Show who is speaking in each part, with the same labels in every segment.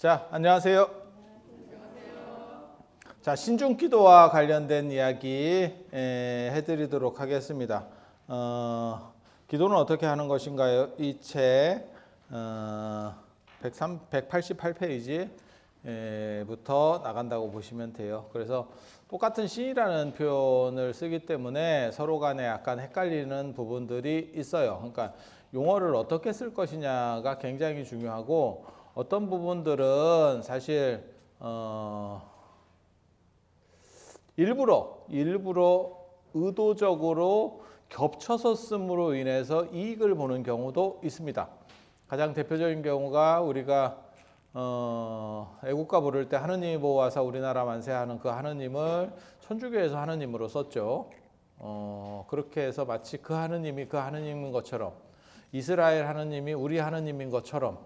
Speaker 1: 자, 안녕하세요. 자, 신중기도와 관련된 이야기 해드리도록 하겠습니다. 기도는 어떻게 하는 것인가요? 이 책 188페이지부터 나간다고 보시면 돼요. 그래서 똑같은 신이라는 표현을 쓰기 때문에 서로 간에 약간 헷갈리는 부분들이 있어요. 그러니까 용어를 어떻게 쓸 것이냐가 굉장히 중요하고, 어떤 부분들은 사실 일부러 의도적으로 겹쳐서 씀으로 인해서 이익을 보는 경우도 있습니다. 가장 대표적인 경우가 우리가 애국가 부를 때 하느님이 보호하사 우리나라 만세하는 그 하느님을 천주교에서 하느님으로 썼죠. 그렇게 해서 마치 그 하느님이 그 하느님인 것처럼, 이스라엘 하느님이 우리 하느님인 것처럼,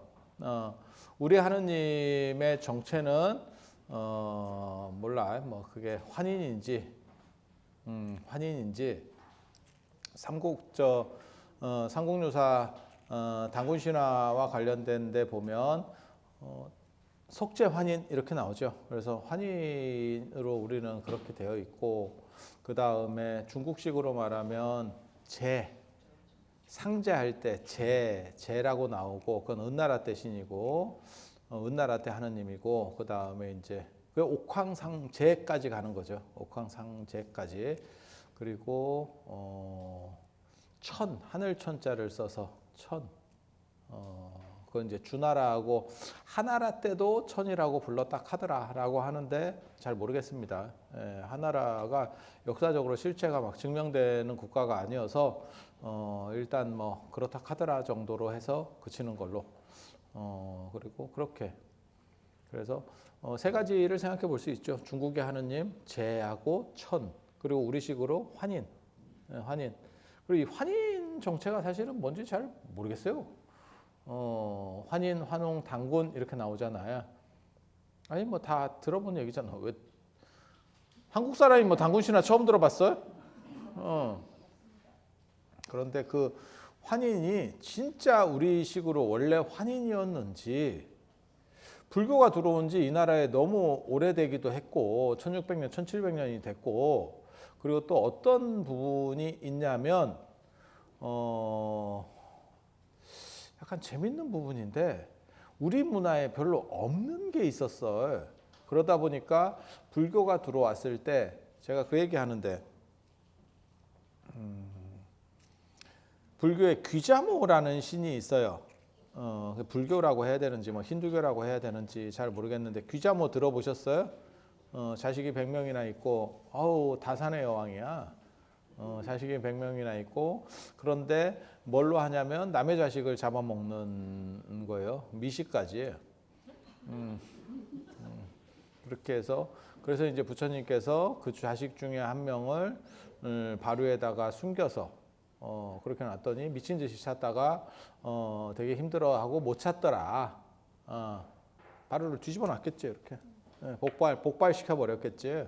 Speaker 1: 우리 하느님의 정체는 몰라, 뭐 그게 환인인지 삼국유사 단군신화와 관련된 데 보면 속죄 환인 이렇게 나오죠. 그래서 환인으로 우리는 그렇게 되어 있고, 그 다음에 중국식으로 말하면 상제할 때 제라고 나오고, 그건 은나라 때 신이고, 은나라 때 하느님이고, 그 다음에 이제 그 옥황상제까지 가는 거죠. 옥황상제까지. 그리고 하늘천자를 써서 그건 이제 주나라하고 하나라 때도 천이라고 불렀다 하더라라고 하는데 잘 모르겠습니다. 하나라가 역사적으로 실체가 막 증명되는 국가가 아니어서 일단 뭐 그렇다 하더라 정도로 해서 그치는 걸로. 그리고 그렇게, 그래서 세 가지를 생각해 볼 수 있죠. 중국의 하느님, 제하고 천, 그리고 우리식으로 환인. 그리고 이 환인 정체가 사실은 뭔지 잘 모르겠어요. 환인, 환웅, 단군 이렇게 나오잖아요. 아니 뭐 다 들어본 얘기잖아. 왜 한국 사람이 뭐 단군신화 처음 들어봤어요? 그런데 그 환인이 진짜 우리식으로 원래 환인이었는지, 불교가 들어온 지 이 나라에 너무 오래되기도 했고 1600년, 1700년이 됐고, 그리고 또 어떤 부분이 있냐면 약간 재밌는 부분인데 우리 문화에 별로 없는 게 있었어요. 그러다 보니까 불교가 들어왔을 때 제가 그 얘기 하는데, 불교에 귀자모라는 신이 있어요. 불교라고 해야 되는지 뭐 힌두교라고 해야 되는지 잘 모르겠는데, 귀자모 들어보셨어요? 자식이 100명이나 있고, 다산의 여왕이야. 자식이 100명이나 있고, 그런데 뭘로 하냐면 남의 자식을 잡아먹는 거예요. 미시까지. 그렇게 해서, 그래서 이제 부처님께서 그 자식 중에 한 명을 바루에다가 숨겨서 그렇게 놨더니 미친 듯이 찾다가 되게 힘들어하고 못 찾더라. 바루를 뒤집어 놨겠지 이렇게. 복발 시켜버렸겠지.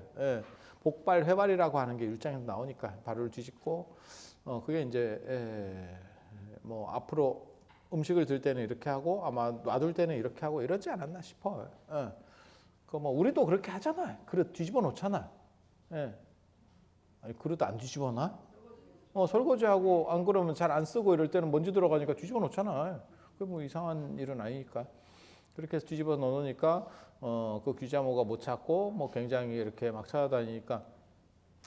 Speaker 1: 복발 회발이라고 하는 게 율장에서 나오니까 바루를 뒤집고, 그게 이제 뭐 앞으로 음식을 들 때는 이렇게 하고 아마 놔둘 때는 이렇게 하고 이러지 않았나 싶어요. 그 뭐 우리도 그렇게 하잖아. 그릇 뒤집어 놓잖아. 아니 그릇 안 뒤집어 놔? 설거지하고 안 그러면 잘 안 쓰고 이럴 때는 먼지 들어가니까 뒤집어 놓잖아. 그게 뭐 이상한 일은 아니니까. 그렇게 해서 뒤집어 놓으니까 그 귀자모가 못 찾고 뭐 굉장히 이렇게 막 찾아다니니까,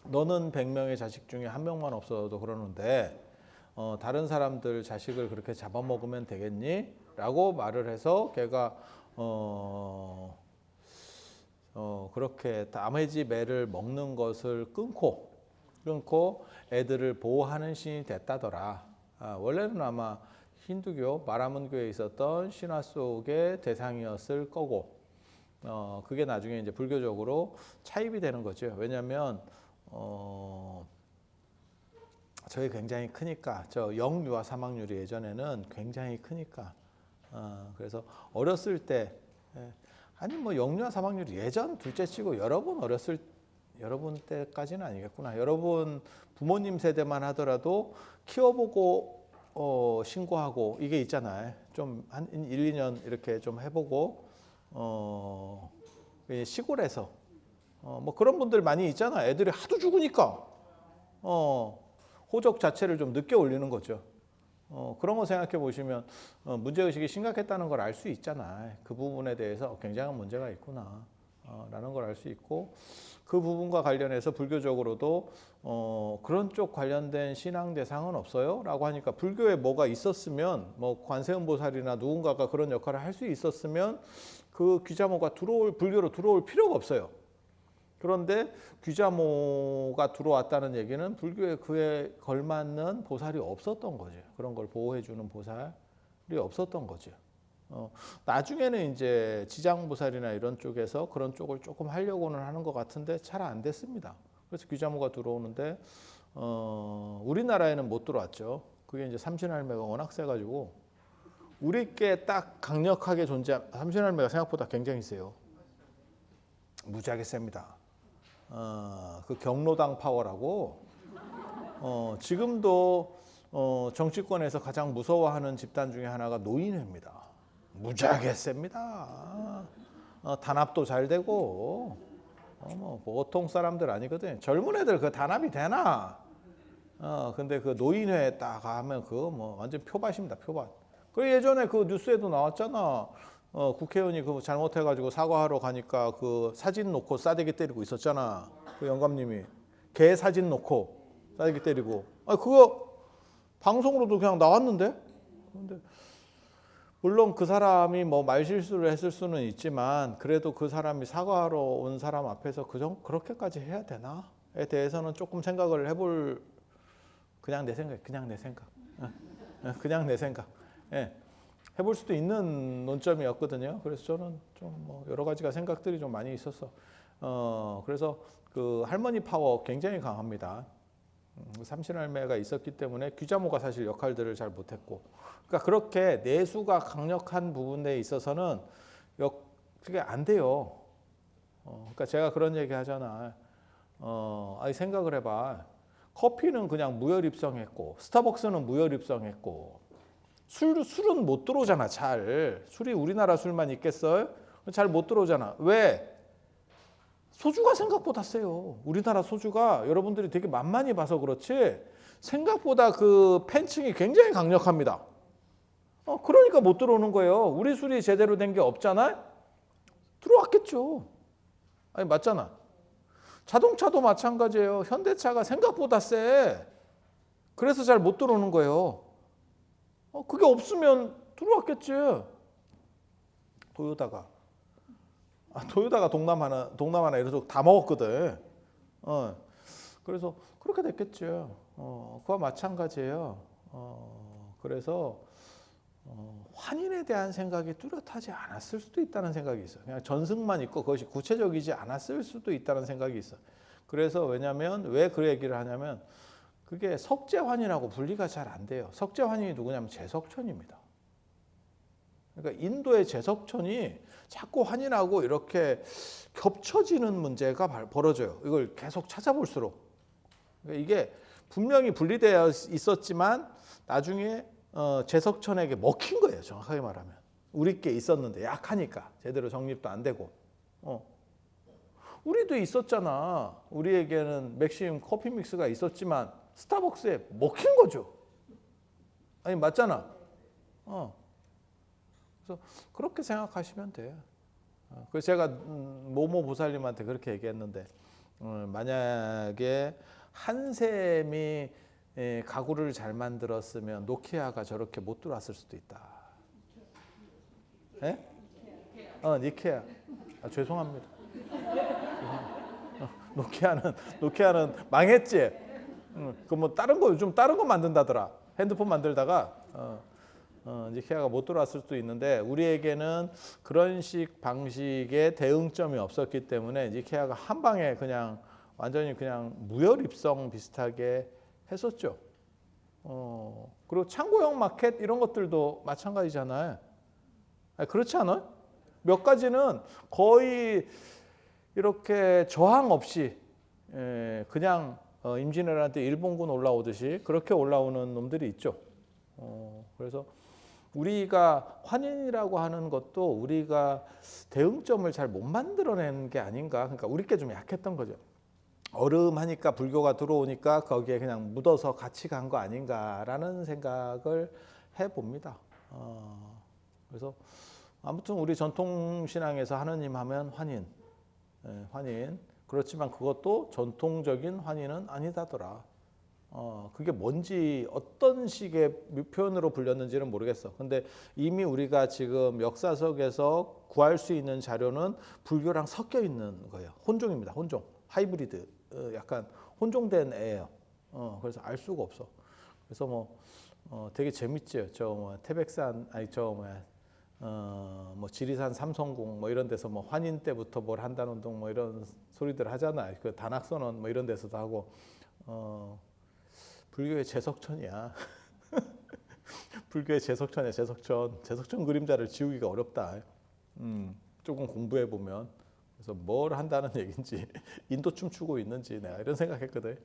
Speaker 1: 너는 100명의 자식 중에 한 명만 없어도 그러는데 다른 사람들 자식을 그렇게 잡아먹으면 되겠니? 라고 말을 해서 걔가 그렇게 남의 집 애를 먹는 것을 끊고 애들을 보호하는 신이 됐다더라. 원래는 아마 힌두교 마라문교에 있었던 신화 속의 대상이었을 거고, 그게 나중에 이제 불교적으로 차입이 되는 거죠. 왜냐하면 저게 굉장히 크니까, 저 영유아 사망률이 예전에는 굉장히 크니까, 그래서 어렸을 때, 아니 뭐 영유아 사망률이 예전 둘째치고 여러분 때까지는 아니겠구나. 여러분 부모님 세대만 하더라도 키워보고 신고하고 이게 있잖아요. 좀 한 1, 2년 이렇게 좀 해보고 시골에서 뭐 그런 분들 많이 있잖아. 애들이 하도 죽으니까 호적 자체를 좀 늦게 올리는 거죠. 그런 거 생각해 보시면 문제의식이 심각했다는 걸 알 수 있잖아. 그 부분에 대해서 굉장한 문제가 있구나 라는 걸 알 수 있고, 그 부분과 관련해서 불교적으로도 그런 쪽 관련된 신앙 대상은 없어요? 라고 하니까, 불교에 뭐가 있었으면, 뭐 관세음보살이나 누군가가 그런 역할을 할 수 있었으면 그 귀자모가 불교로 들어올 필요가 없어요. 그런데 귀자모가 들어왔다는 얘기는 불교에 그에 걸맞는 보살이 없었던 거죠. 그런 걸 보호해주는 보살이 없었던 거죠. 나중에는 이제 지장보살이나 이런 쪽에서 그런 쪽을 조금 하려고는 하는 것 같은데 잘 안 됐습니다. 그래서 귀자모가 들어오는데 우리나라에는 못 들어왔죠. 그게 이제 삼신할매가 워낙 세가지고, 우리께 딱 강력하게 삼신할매가 생각보다 굉장히 세요. 무지하게 셉니다. 그 경로당 파워라고 지금도 정치권에서 가장 무서워하는 집단 중에 하나가 노인회입니다. 무지하게 셉니다. 단합도 잘 되고 뭐 보통 사람들 아니거든. 젊은 애들 그 단합이 되나? 근데 그 노인회 딱 하면 그거 뭐 완전 표밭입니다. 표밭. 그 예전에 그 뉴스에도 나왔잖아. 국회의원이 그 잘못해가지고 사과하러 가니까 그 사진 놓고 싸대기 때리고 있었잖아. 그 영감님이 개 사진 놓고 싸대기 때리고. 그거 방송으로도 그냥 나왔는데. 근데 물론 그 사람이 뭐 말실수를 했을 수는 있지만, 그래도 그 사람이 사과하러 온 사람 앞에서 그렇게까지 해야 되나에 대해서는 조금 생각을 해볼, 그냥 내 생각. 예. 해볼 수도 있는 논점이었거든요. 그래서 저는 좀 뭐 여러 가지가 생각들이 좀 많이 있었어. 그래서 그 할머니 파워 굉장히 강합니다. 삼신할매가 있었기 때문에 귀자모가 사실 역할들을 잘 못했고, 그러니까 그렇게 내수가 강력한 부분에 있어서는 그게 안 돼요. 그러니까 제가 그런 얘기 하잖아. 아니 생각을 해봐. 커피는 그냥 무혈입성했고, 스타벅스는 무혈입성했고, 술은 못 들어오잖아. 술이 우리나라 술만 있겠어요? 잘 못 들어오잖아. 왜? 소주가 생각보다 세요. 우리나라 소주가 여러분들이 되게 만만히 봐서 그렇지 생각보다 그 팬층이 굉장히 강력합니다. 그러니까 못 들어오는 거예요. 우리 술이 제대로 된 게 없잖아요. 들어왔겠죠. 아니 맞잖아. 자동차도 마찬가지예요. 현대차가 생각보다 세. 그래서 잘 못 들어오는 거예요. 그게 없으면 들어왔겠지. 토요타가 동남아나 이런 쪽 다 먹었거든. 그래서 그렇게 됐겠죠. 그와 마찬가지예요. 그래서 환인에 대한 생각이 뚜렷하지 않았을 수도 있다는 생각이 있어요. 그냥 전승만 있고 그것이 구체적이지 않았을 수도 있다는 생각이 있어요. 그래서 왜냐하면 왜 그 얘기를 하냐면, 그게 석재환인하고 분리가 잘 안 돼요. 석재환인이 누구냐면 제석천입니다. 그러니까 인도의 제석천이 자꾸 환인하고 이렇게 겹쳐지는 문제가 벌어져요. 이걸 계속 찾아볼수록. 그러니까 이게 분명히 분리되어 있었지만 나중에 제석천에게 먹힌 거예요. 정확하게 말하면. 우리께 있었는데 약하니까 제대로 정립도 안 되고. 우리도 있었잖아. 우리에게는 맥심 커피 믹스가 있었지만 스타벅스에 먹힌 거죠. 아니 맞잖아. 그래서 그렇게 생각하시면 돼요. 그래서 제가 모모 보살님한테 그렇게 얘기했는데, 만약에 한샘이 가구를 잘 만들었으면 노키아가 저렇게 못 들어왔을 수도 있다. 예? 니케아. 죄송합니다. 노키아는 망했지. 그 뭐 다른 거 요즘 다른 거 만든다더라. 핸드폰 만들다가 니케아가 못 들어왔을 수도 있는데, 우리에게는 그런 방식의 대응점이 없었기 때문에 니케아가 한 방에 그냥 완전히 그냥 무혈입성 비슷하게 했었죠. 그리고 창고형 마켓 이런 것들도 마찬가지잖아요. 그렇지 않아요? 몇 가지는 거의 이렇게 저항 없이 그냥 임진왜란 때 일본군 올라오듯이 그렇게 올라오는 놈들이 있죠. 그래서 우리가 환인이라고 하는 것도 우리가 대응점을 잘 못 만들어내는 게 아닌가. 그러니까 우리께 좀 약했던 거죠. 얼음하니까 불교가 들어오니까 거기에 그냥 묻어서 같이 간 거 아닌가라는 생각을 해봅니다. 그래서 아무튼 우리 전통신앙에서 하느님 하면 환인, 환인. 그렇지만 그것도 전통적인 환인은 아니다더라. 그게 뭔지 어떤 식의 표현으로 불렸는지는 모르겠어. 근데 이미 우리가 지금 역사 속에서 구할 수 있는 자료는 불교랑 섞여 있는 거예요. 혼종입니다. 혼종. 하이브리드. 약간 혼종된 애예요. 그래서 알 수가 없어. 그래서 뭐 되게 재밌죠. 저 뭐 태백산 아니 저 뭐야 뭐 지리산 삼성궁 뭐 이런 데서 뭐 환인 때부터 뭘 한다는 둥 뭐 이런 소리들 하잖아. 그 단학선언 뭐 이런 데서도 하고 불교의 제석천이야. 불교의 제석천이야. 제석천 그림자를 지우기가 어렵다. 조금 공부해 보면. 그래서 뭘 한다는 얘기인지 인도 춤추고 있는지 내가 이런 생각했거든.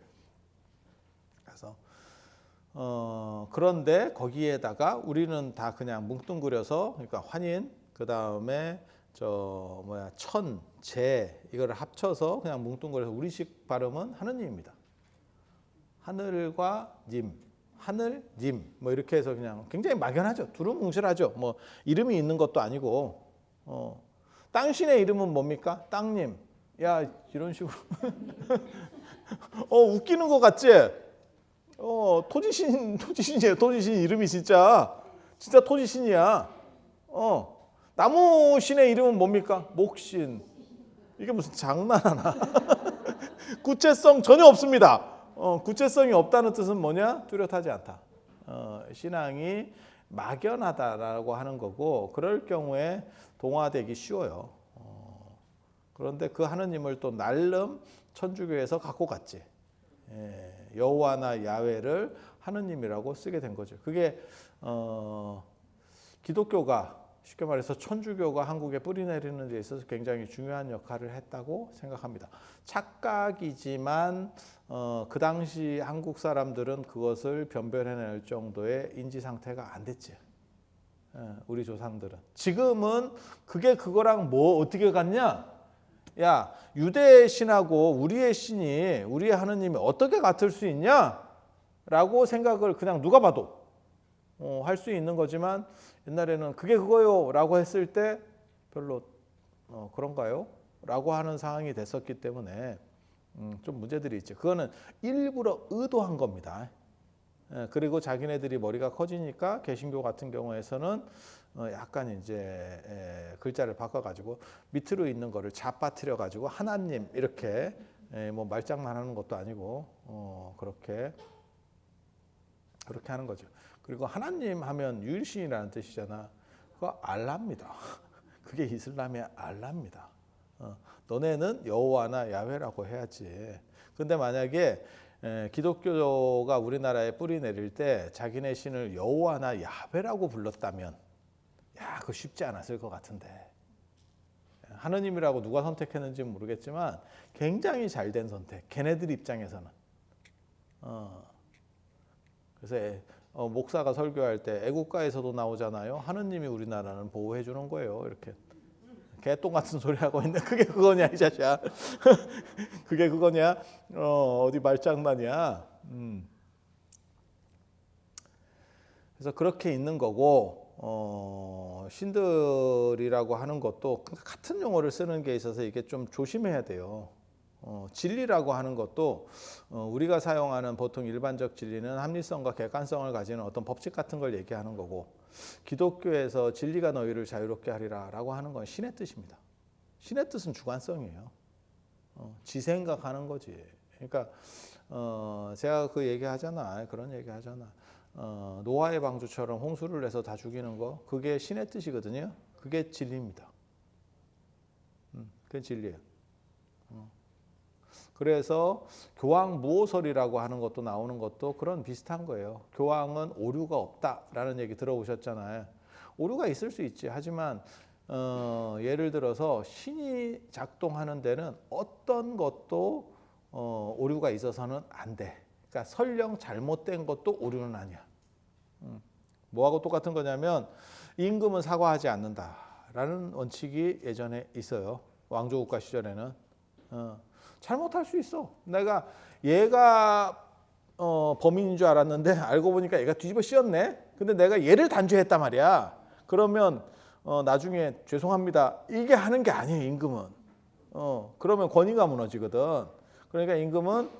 Speaker 1: 그래서 그런데 거기에다가 우리는 다 그냥 뭉뚱그려서 그러니까 환인 그 다음에 저 뭐야 천, 재 이거를 합쳐서 그냥 뭉뚱그려서 우리식 발음은 하느님입니다. 하늘과 님, 하늘, 님 뭐 이렇게 해서 그냥 굉장히 막연하죠. 두루뭉실하죠. 뭐 이름이 있는 것도 아니고 당신의 이름은 뭡니까? 땅님. 야 이런 식으로 웃기는 것 같지? 토지신이에요. 토지신 이름이 진짜 토지신이야. 나무신의 이름은 뭡니까? 목신. 이게 무슨 장난하나? 구체성 전혀 없습니다. 구체성이 없다는 뜻은 뭐냐? 뚜렷하지 않다. 신앙이 막연하다라고 하는 거고 그럴 경우에 동화되기 쉬워요. 그런데 그 하느님을 또 날름 천주교에서 갖고 갔지. 여호와나 야훼를 하느님이라고 쓰게 된 거죠. 그게 기독교가 쉽게 말해서 천주교가 한국에 뿌리내리는 데 있어서 굉장히 중요한 역할을 했다고 생각합니다. 착각이지만 그 당시 한국 사람들은 그것을 변별해낼 정도의 인지 상태가 안 됐지. 우리 조상들은. 지금은 그게 그거랑 뭐 어떻게 같냐? 야, 유대 신하고 우리의 신이 우리의 하느님이 어떻게 같을 수 있냐? 라고 생각을 그냥 누가 봐도 할 수 있는 거지만 옛날에는 그게 그거요 라고 했을 때 별로 그런가요? 라고 하는 상황이 됐었기 때문에 좀 문제들이 있죠. 그거는 일부러 의도한 겁니다. 그리고 자기네들이 머리가 커지니까 개신교 같은 경우에서는 약간 이제 글자를 바꿔가지고 밑으로 있는 거를 잡아뜨려 가지고 하나님 이렇게 뭐 말장난하는 것도 아니고 그렇게 하는 거죠. 그리고 하나님 하면 유일신이라는 뜻이잖아. 그거 알라입니다. 그게 이슬람의 알라입니다. 너네는 여호와나 야훼라고 해야지. 근데 만약에 기독교가 우리나라에 뿌리 내릴 때 자기네 신을 여호와나 야훼라고 불렀다면 그거 쉽지 않았을 것 같은데. 하느님이라고 누가 선택했는지는 모르겠지만 굉장히 잘된 선택. 걔네들 입장에서는. 그래서 목사가 설교할 때 애국가에서도 나오잖아요. 하느님이 우리나라는 보호해 주는 거예요. 이렇게. 개똥 같은 소리 하고 있는데 그게 그거냐 이 자식아. 그게 그거냐? 어디 말장난이야. 그래서 그렇게 있는 거고 신들이라고 하는 것도 같은 용어를 쓰는 게 있어서 이게 좀 조심해야 돼요. 진리라고 하는 것도 우리가 사용하는 보통 일반적 진리는 합리성과 객관성을 가지는 어떤 법칙 같은 걸 얘기하는 거고 기독교에서 진리가 너희를 자유롭게 하리라 라고 하는 건 신의 뜻입니다. 신의 뜻은 주관성이에요. 지 생각하는 거지. 그러니까 제가 그 얘기 하잖아. 그런 얘기 하잖아. 노아의 방주처럼 홍수를 내서 다 죽이는 거 그게 신의 뜻이거든요. 그게 진리입니다. 그게 진리예요. 그래서 교황무오설이라고 하는 것도 나오는 것도 그런 비슷한 거예요. 교황은 오류가 없다라는 얘기 들어보셨잖아요. 오류가 있을 수 있지. 하지만 예를 들어서 신이 작동하는 데는 어떤 것도 오류가 있어서는 안 돼. 그러니까 설령 잘못된 것도 오류는 아니야. 뭐하고 똑같은 거냐면 임금은 사과하지 않는다라는 원칙이 예전에 있어요. 왕조국가 시절에는. 잘못할 수 있어. 내가 얘가 범인인 줄 알았는데 알고 보니까 얘가 뒤집어 씌웠네. 근데 내가 얘를 단죄했단 말이야. 그러면 나중에 죄송합니다. 이게 하는 게 아니에요. 임금은. 그러면 권위가 무너지거든. 그러니까 임금은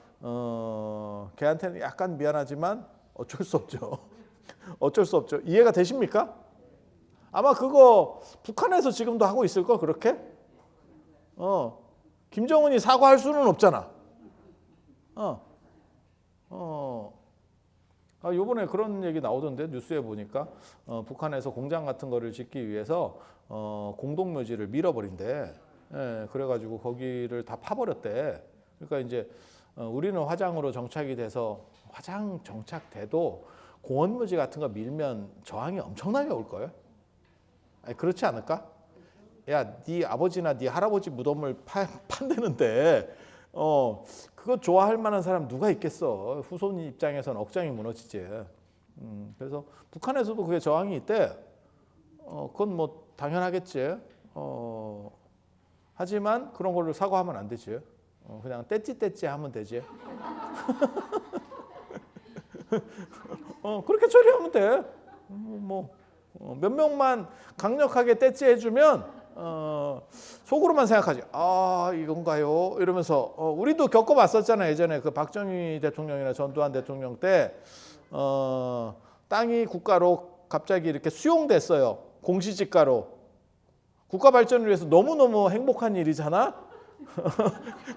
Speaker 1: 걔한테는 약간 미안하지만 어쩔 수 없죠. 어쩔 수 없죠. 이해가 되십니까? 아마 그거 북한에서 지금도 하고 있을 걸 그렇게? 김정은이 사과할 수는 없잖아. 요번에 그런 얘기 나오던데 뉴스에 보니까 북한에서 공장 같은 거를 짓기 위해서 공동묘지를 밀어버린대. 예, 그래가지고 거기를 다 파버렸대. 그러니까 이제 우리는 화장으로 정착이 돼서 화장 정착돼도 공원묘지 같은 거 밀면 저항이 엄청나게 올 거예요. 아니, 그렇지 않을까? 야, 네 아버지나 네 할아버지 무덤을 판대는데 그거 좋아할 만한 사람 누가 있겠어? 후손 입장에서는 억장이 무너지지. 그래서 북한에서도 그게 저항이 있대. 그건 뭐 당연하겠지. 하지만 그런 걸로 사과하면 안 되지. 그냥 떼찌떼찌 하면 되지. 그렇게 처리하면 돼. 몇 명만 강력하게 떼찌해주면 속으로만 생각하지. 아, 이건가요? 이러면서 우리도 겪어봤었잖아요. 예전에 그 박정희 대통령이나 전두환 대통령 때 땅이 국가로 갑자기 이렇게 수용됐어요. 공시지가로. 국가 발전을 위해서 너무너무 행복한 일이잖아.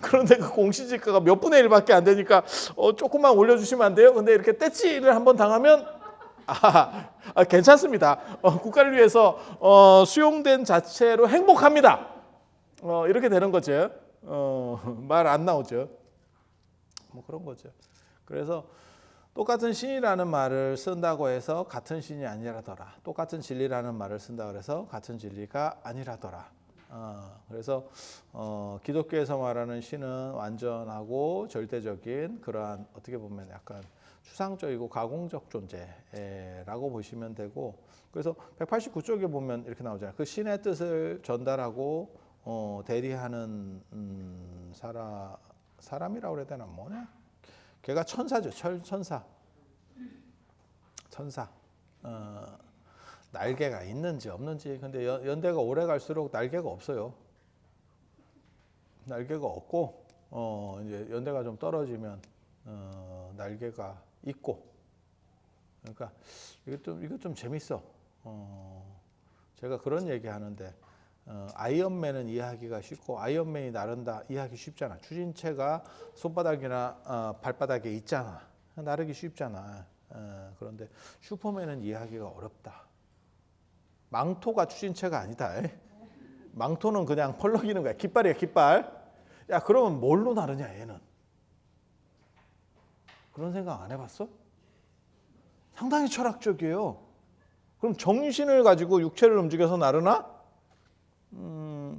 Speaker 1: 그런데 그 공시지가가 몇 분의 1밖에 안 되니까 조금만 올려주시면 안 돼요? 근데 이렇게 떼찌를 한번 당하면 괜찮습니다. 국가를 위해서 수용된 자체로 행복합니다. 이렇게 되는 거죠. 말 안 나오죠. 뭐 그런 거죠. 그래서 똑같은 신이라는 말을 쓴다고 해서 같은 신이 아니라더라. 똑같은 진리라는 말을 쓴다고 해서 같은 진리가 아니라더라. 그래서 기독교에서 말하는 신은 완전하고 절대적인 그러한 어떻게 보면 약간 추상적이고 가공적 존재라고 보시면 되고, 그래서 189쪽에 보면 이렇게 나오잖아요. 그 신의 뜻을 전달하고 대리하는 사람이라고 그래야 되나 뭐냐? 걔가 천사죠. 천사. 날개가 있는지 없는지. 근데 연대가 오래 갈수록 날개가 없어요. 날개가 없고 이제 연대가 좀 떨어지면 날개가 있고. 그러니까 이거 좀 재밌어. 제가 그런 얘기 하는데 아이언맨은 이해하기가 쉽고 아이언맨이 나른다 이해하기 쉽잖아. 추진체가 손바닥이나 발바닥에 있잖아. 나르기 쉽잖아. 그런데 슈퍼맨은 이해하기가 어렵다. 망토가 추진체가 아니다. 망토는 그냥 펄럭이는 거야. 깃발이야, 깃발. 야, 그러면 뭘로 나르냐 얘는? 그런 생각 안 해봤어? 상당히 철학적이에요. 그럼 정신을 가지고 육체를 움직여서 나르나?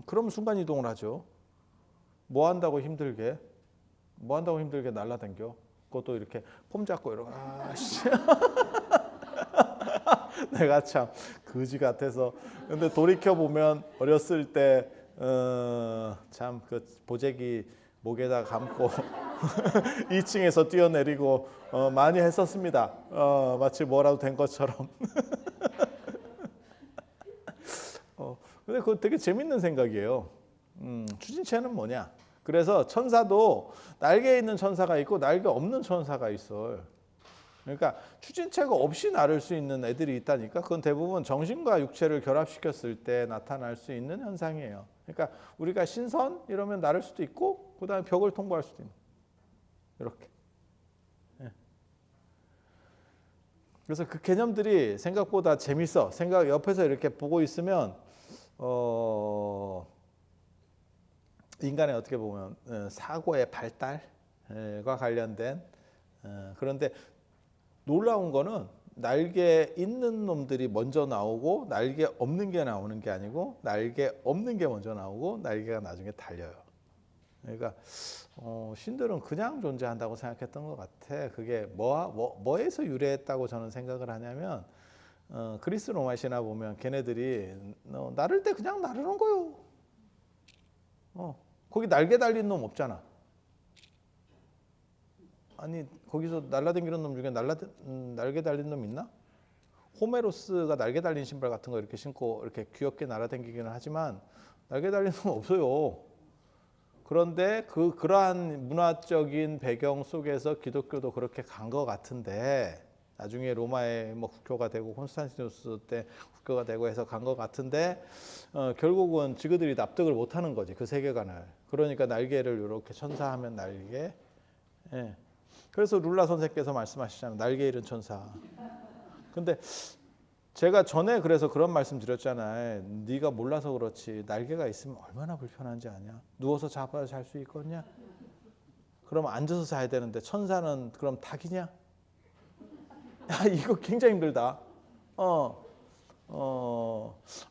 Speaker 1: 그럼 순간이동을 하죠. 뭐 한다고 힘들게 날라다녀. 그것도 이렇게 폼 잡고 이러고 내가 참 거지 같아서. 근데 돌이켜 보면 어렸을 때 참 그 보재기 목에다 감고 2층에서 뛰어내리고 많이 했었습니다. 마치 뭐라도 된 것처럼. 근데 그거 되게 재밌는 생각이에요. 추진체는 뭐냐? 그래서 천사도 날개 있는 천사가 있고 날개 없는 천사가 있어. 그러니까 추진체가 없이 나를 수 있는 애들이 있다니까. 그건 대부분 정신과 육체를 결합시켰을 때 나타날 수 있는 현상이에요. 그러니까 우리가 신선 이러면 나를 수도 있고 그다음에 벽을 통과할 수도 있는. 이렇게. 그래서 그 개념들이 생각보다 재밌어. 옆에서 이렇게 보고 있으면 인간의 어떻게 보면 사고의 발달과 관련된 그런데 놀라운 거는 날개 있는 놈들이 먼저 나오고 날개 없는 게 나오는 게 아니고 날개 없는 게 먼저 나오고 날개가 나중에 달려요. 그러니까 신들은 그냥 존재한다고 생각했던 것 같아. 그게 뭐에서 유래했다고 저는 생각을 하냐면 그리스 로마 신화 보면 걔네들이 나를 때 그냥 나르는 거요. 거기 날개 달린 놈 없잖아. 아니 거기서 날라다니는 놈 중에 날개 달린 놈 있나? 호메로스가 날개 달린 신발 같은 거 이렇게 신고 이렇게 귀엽게 날아다니기는 하지만 날개 달린 놈 없어요. 그런데 그러한 문화적인 배경 속에서 기독교도 그렇게 간 것 같은데 나중에 로마의 뭐 국교가 되고 콘스탄티누스 때 국교가 되고 해서 간 것 같은데 결국은 지그들이 납득을 못하는 거지 그 세계관을. 그러니까 날개를 이렇게 천사하면 날개. 예. 그래서 룰라 선생께서 말씀하시잖아요. 날개 잃은 천사. 근데 제가 전에 그래서 그런 말씀 드렸잖아요. 네가 몰라서 그렇지 날개가 있으면 얼마나 불편한지 아냐. 누워서 잡아야 잘 수 있겠냐. 그럼 앉아서 자야 되는데 천사는 그럼 닭이냐. 야 이거 굉장히 힘들다.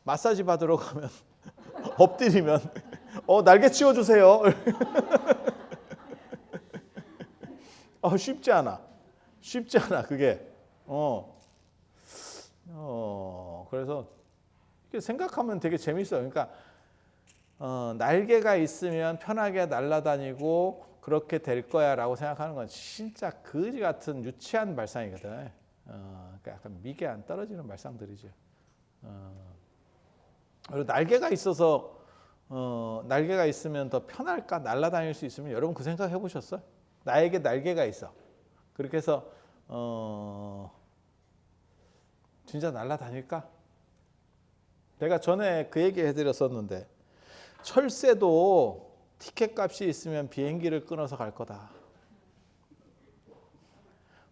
Speaker 1: 마사지 받으러 가면 엎드리면 날개 치워주세요. 쉽지 않아. 쉽지 않아 그게. 그래서 이렇게 생각하면 되게 재밌어요. 그러니까 날개가 있으면 편하게 날아다니고 그렇게 될 거야라고 생각하는 건 진짜 거지 같은 유치한 발상이거든. 그러니까 약간 미개한 떨어지는 발상들이죠. 그리고 날개가 있어서 날개가 있으면 더 편할까? 날아다닐 수 있으면 여러분 그 생각 해보셨어요? 나에게 날개가 있어. 그렇게 해서 진짜 날아다닐까? 내가 전에 그 얘기 해드렸었는데 철새도 티켓 값이 있으면 비행기를 끊어서 갈 거다.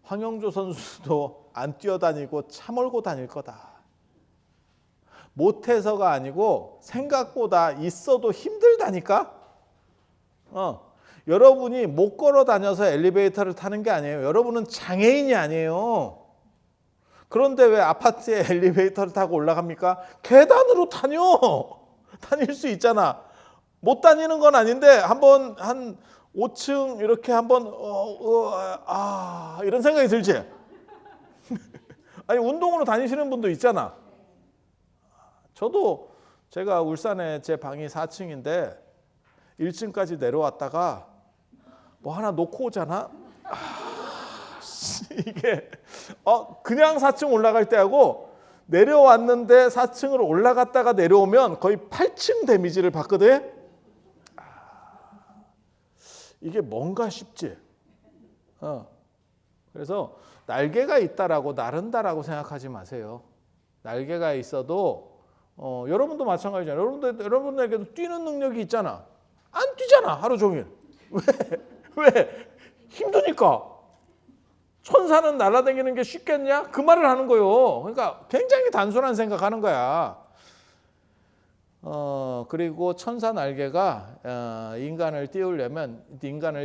Speaker 1: 황영조 선수도 안 뛰어다니고 차 몰고 다닐 거다. 못해서가 아니고 생각보다 있어도 힘들다니까. 여러분이 못 걸어 다녀서 엘리베이터를 타는 게 아니에요. 여러분은 장애인이 아니에요. 그런데 왜 아파트에 엘리베이터를 타고 올라갑니까? 계단으로 다닐 수 있잖아. 못 다니는 건 아닌데 한번 한 5층 이렇게 한번 이런 생각이 들지. 아니 운동으로 다니시는 분도 있잖아. 저도 제가 울산에 제 방이 4층인데 1층까지 내려왔다가 뭐 하나 놓고 오잖아. 이게 그냥 4층 올라갈 때하고 내려왔는데 4층으로 올라갔다가 내려오면 거의 8층 데미지를 받거든. 이게 뭔가 싶지. 그래서 날개가 있다라고 나른다라고 생각하지 마세요. 날개가 있어도 여러분도 마찬가지잖아요. 여러분에게도 뛰는 능력이 있잖아. 안 뛰잖아 하루 종일. 왜? 힘드니까. 천사는 날아다니는 게 쉽겠냐? 그 말을 하는 거예요. 그러니까 굉장히 단순한 생각하는 거야. 그리고 천사 날개가 인간을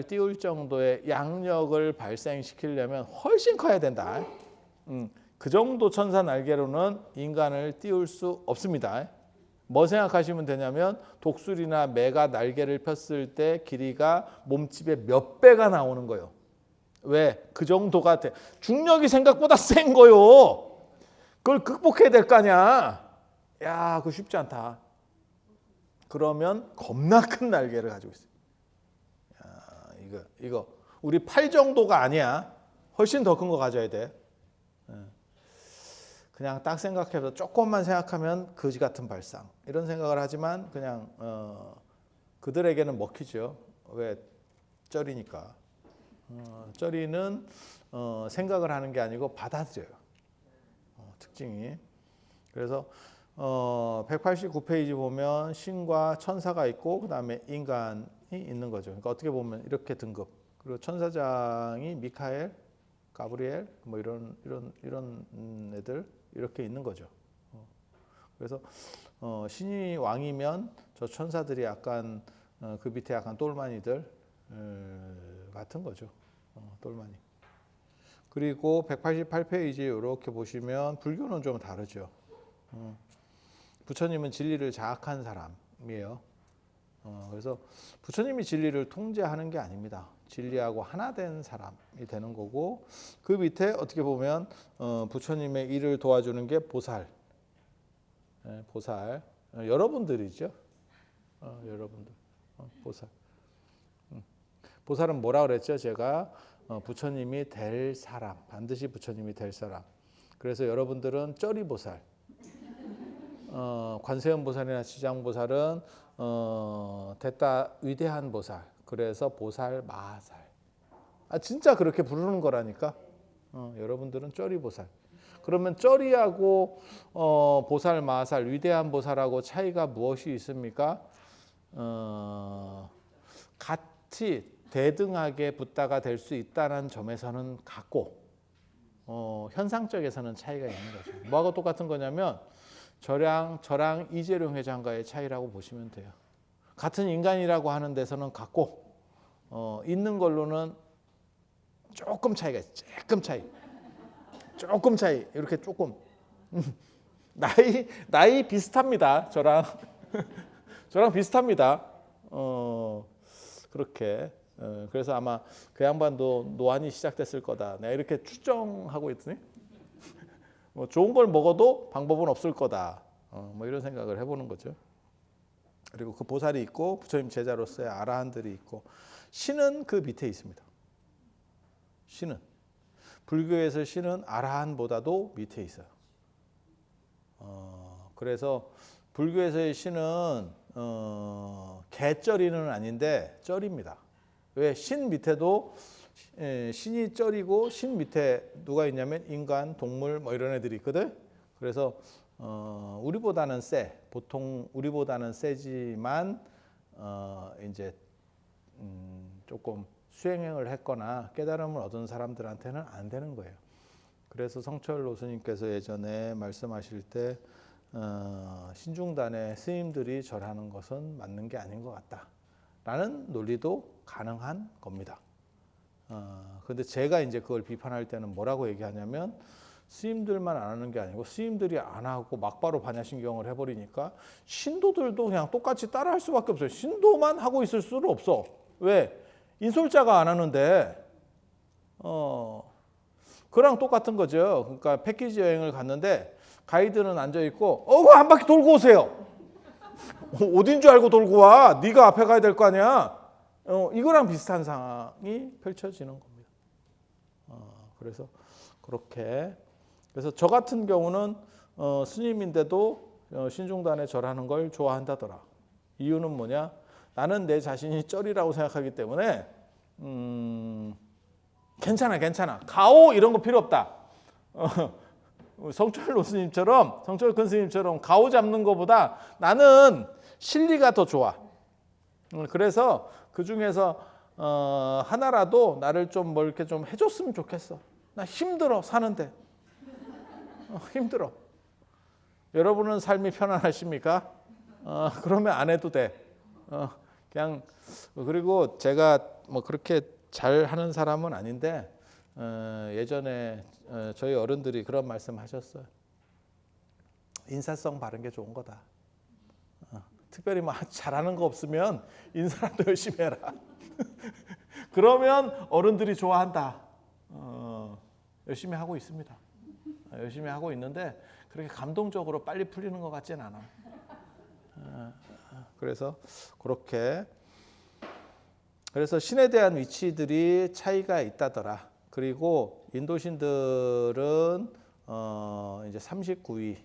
Speaker 1: 띄울 정도의 양력을 발생시키려면 훨씬 커야 된다. 그 정도 천사 날개로는 인간을 띄울 수 없습니다. 뭐 생각하시면 되냐면 독수리나 매가 날개를 폈을 때 길이가 몸집의 몇 배가 나오는 거예요. 왜? 그 정도가 돼. 중력이 생각보다 센 거요. 그걸 극복해야 될 거 아니야. 야, 그거 쉽지 않다. 그러면 겁나 큰 날개를 가지고 있어요. 야, 이거 우리 팔 정도가 아니야. 훨씬 더 큰 거 가져야 돼. 그냥 딱 생각해서 조금만 생각하면 거지 같은 발상. 이런 생각을 하지만 그냥 그들에게는 먹히죠. 왜? 쩌리니까. 쩌리는 생각을 하는 게 아니고 받아들여요. 특징이. 그래서 189페이지 보면 신과 천사가 있고 그다음에 인간이 있는 거죠. 그러니까 어떻게 보면 이렇게 등급. 그리고 천사장이 미카엘, 가브리엘 뭐 이런 애들 이렇게 있는 거죠. 그래서 신이 왕이면 저 천사들이 약간 그 밑에 약간 똘마니들 같은 거죠. 똘마니. 그리고 188페이지 이렇게 보시면 불교는 좀 다르죠. 부처님은 진리를 자학한 사람이에요. 그래서 부처님이 진리를 통제하는 게 아닙니다. 진리하고 하나 된 사람이 되는 거고, 그 밑에 어떻게 보면 부처님의 일을 도와주는 게 보살. 보살. 여러분들이죠. 여러분들. 보살. 보살은 뭐라 그랬죠? 제가 부처님이 될 사람, 반드시 부처님이 될 사람. 그래서 여러분들은 쩌리보살, 관세음 보살이나 지장 보살은 됐다 위대한 보살. 그래서 보살 마살. 진짜 그렇게 부르는 거라니까. 여러분들은 쩌리보살. 그러면 쩌리하고 보살 마살, 위대한 보살하고 차이가 무엇이 있습니까? 같이 대등하게 붓다가 될 수 있다는 점에서는 같고, 현상적에서는 차이가 있는 거죠. 뭐하고 똑같은 거냐면 저랑 이재룡 회장과의 차이라고 보시면 돼요. 같은 인간이라고 하는 데서는 같고, 있는 걸로는 조금 차이가 있어요. 조금 차이. 이렇게 조금. 나이 비슷합니다. 저랑 비슷합니다. 그렇게. 그래서 아마 그 양반도 노안이 시작됐을 거다. 내가 이렇게 추정하고 있더니 뭐 좋은 걸 먹어도 방법은 없을 거다. 뭐 이런 생각을 해보는 거죠. 그리고 그 보살이 있고 부처님 제자로서의 아라한들이 있고, 신은 그 밑에 있습니다. 신은 불교에서 신은 아라한보다도 밑에 있어요. 그래서 불교에서의 신은 개쩌리는 아닌데 쩌리입니다. 왜? 신 밑에도 신이 쩌리고, 신 밑에 누가 있냐면 인간, 동물 뭐 이런 애들이 있거든. 그래서 우리보다는 보통 우리보다는 세지만 이제 조금 수행을 했거나 깨달음을 얻은 사람들한테는 안 되는 거예요. 그래서 성철 노스님께서 예전에 말씀하실 때 신중단의 스님들이 절하는 것은 맞는 게 아닌 것 같다라는 논리도 가능한 겁니다. 근데 제가 이제 그걸 비판할 때는 뭐라고 얘기하냐면, 스님들만 안 하는 게 아니고 스님들이 안 하고 막바로 반야신경을 해버리니까 신도들도 그냥 똑같이 따라 할 수밖에 없어요. 신도만 하고 있을 수는 없어. 왜? 인솔자가 안 하는데 그랑 똑같은 거죠. 그러니까 패키지 여행을 갔는데 가이드는 앉아 있고 한 바퀴 돌고 오세요. 어딘 줄 알고 돌고 와. 네가 앞에 가야 될 거 아니야. 이거랑 비슷한 상황이 펼쳐지는 겁니다. 그래서 그렇게, 그래서 저 같은 경우는 스님인데도 신중단에 절하는 걸 좋아한다더라. 이유는 뭐냐? 나는 내 자신이 쩔이라고 생각하기 때문에 괜찮아. 가오 이런 거 필요 없다. 성철 노스님처럼, 성철 큰 스님처럼 가오 잡는 것보다 나는 실리가 더 좋아. 그래서 그 중에서 하나라도 나를 좀 뭐 이렇게 좀 해줬으면 좋겠어. 나 힘들어 사는데. 힘들어. 여러분은 삶이 편안하십니까? 그러면 안 해도 돼. 그냥. 그리고 제가 뭐 그렇게 잘 하는 사람은 아닌데 예전에 저희 어른들이 그런 말씀하셨어요. 인사성 바른 게 좋은 거다. 특별히 뭐 잘하는 거 없으면 인사라도 열심히 해라. 그러면 어른들이 좋아한다. 열심히 하고 있습니다. 열심히 하고 있는데 그렇게 감동적으로 빨리 풀리는 것 같지는 않아. 그래서 그렇게, 그래서 신에 대한 위치들이 차이가 있다더라. 그리고 인도신들은 이제 39위,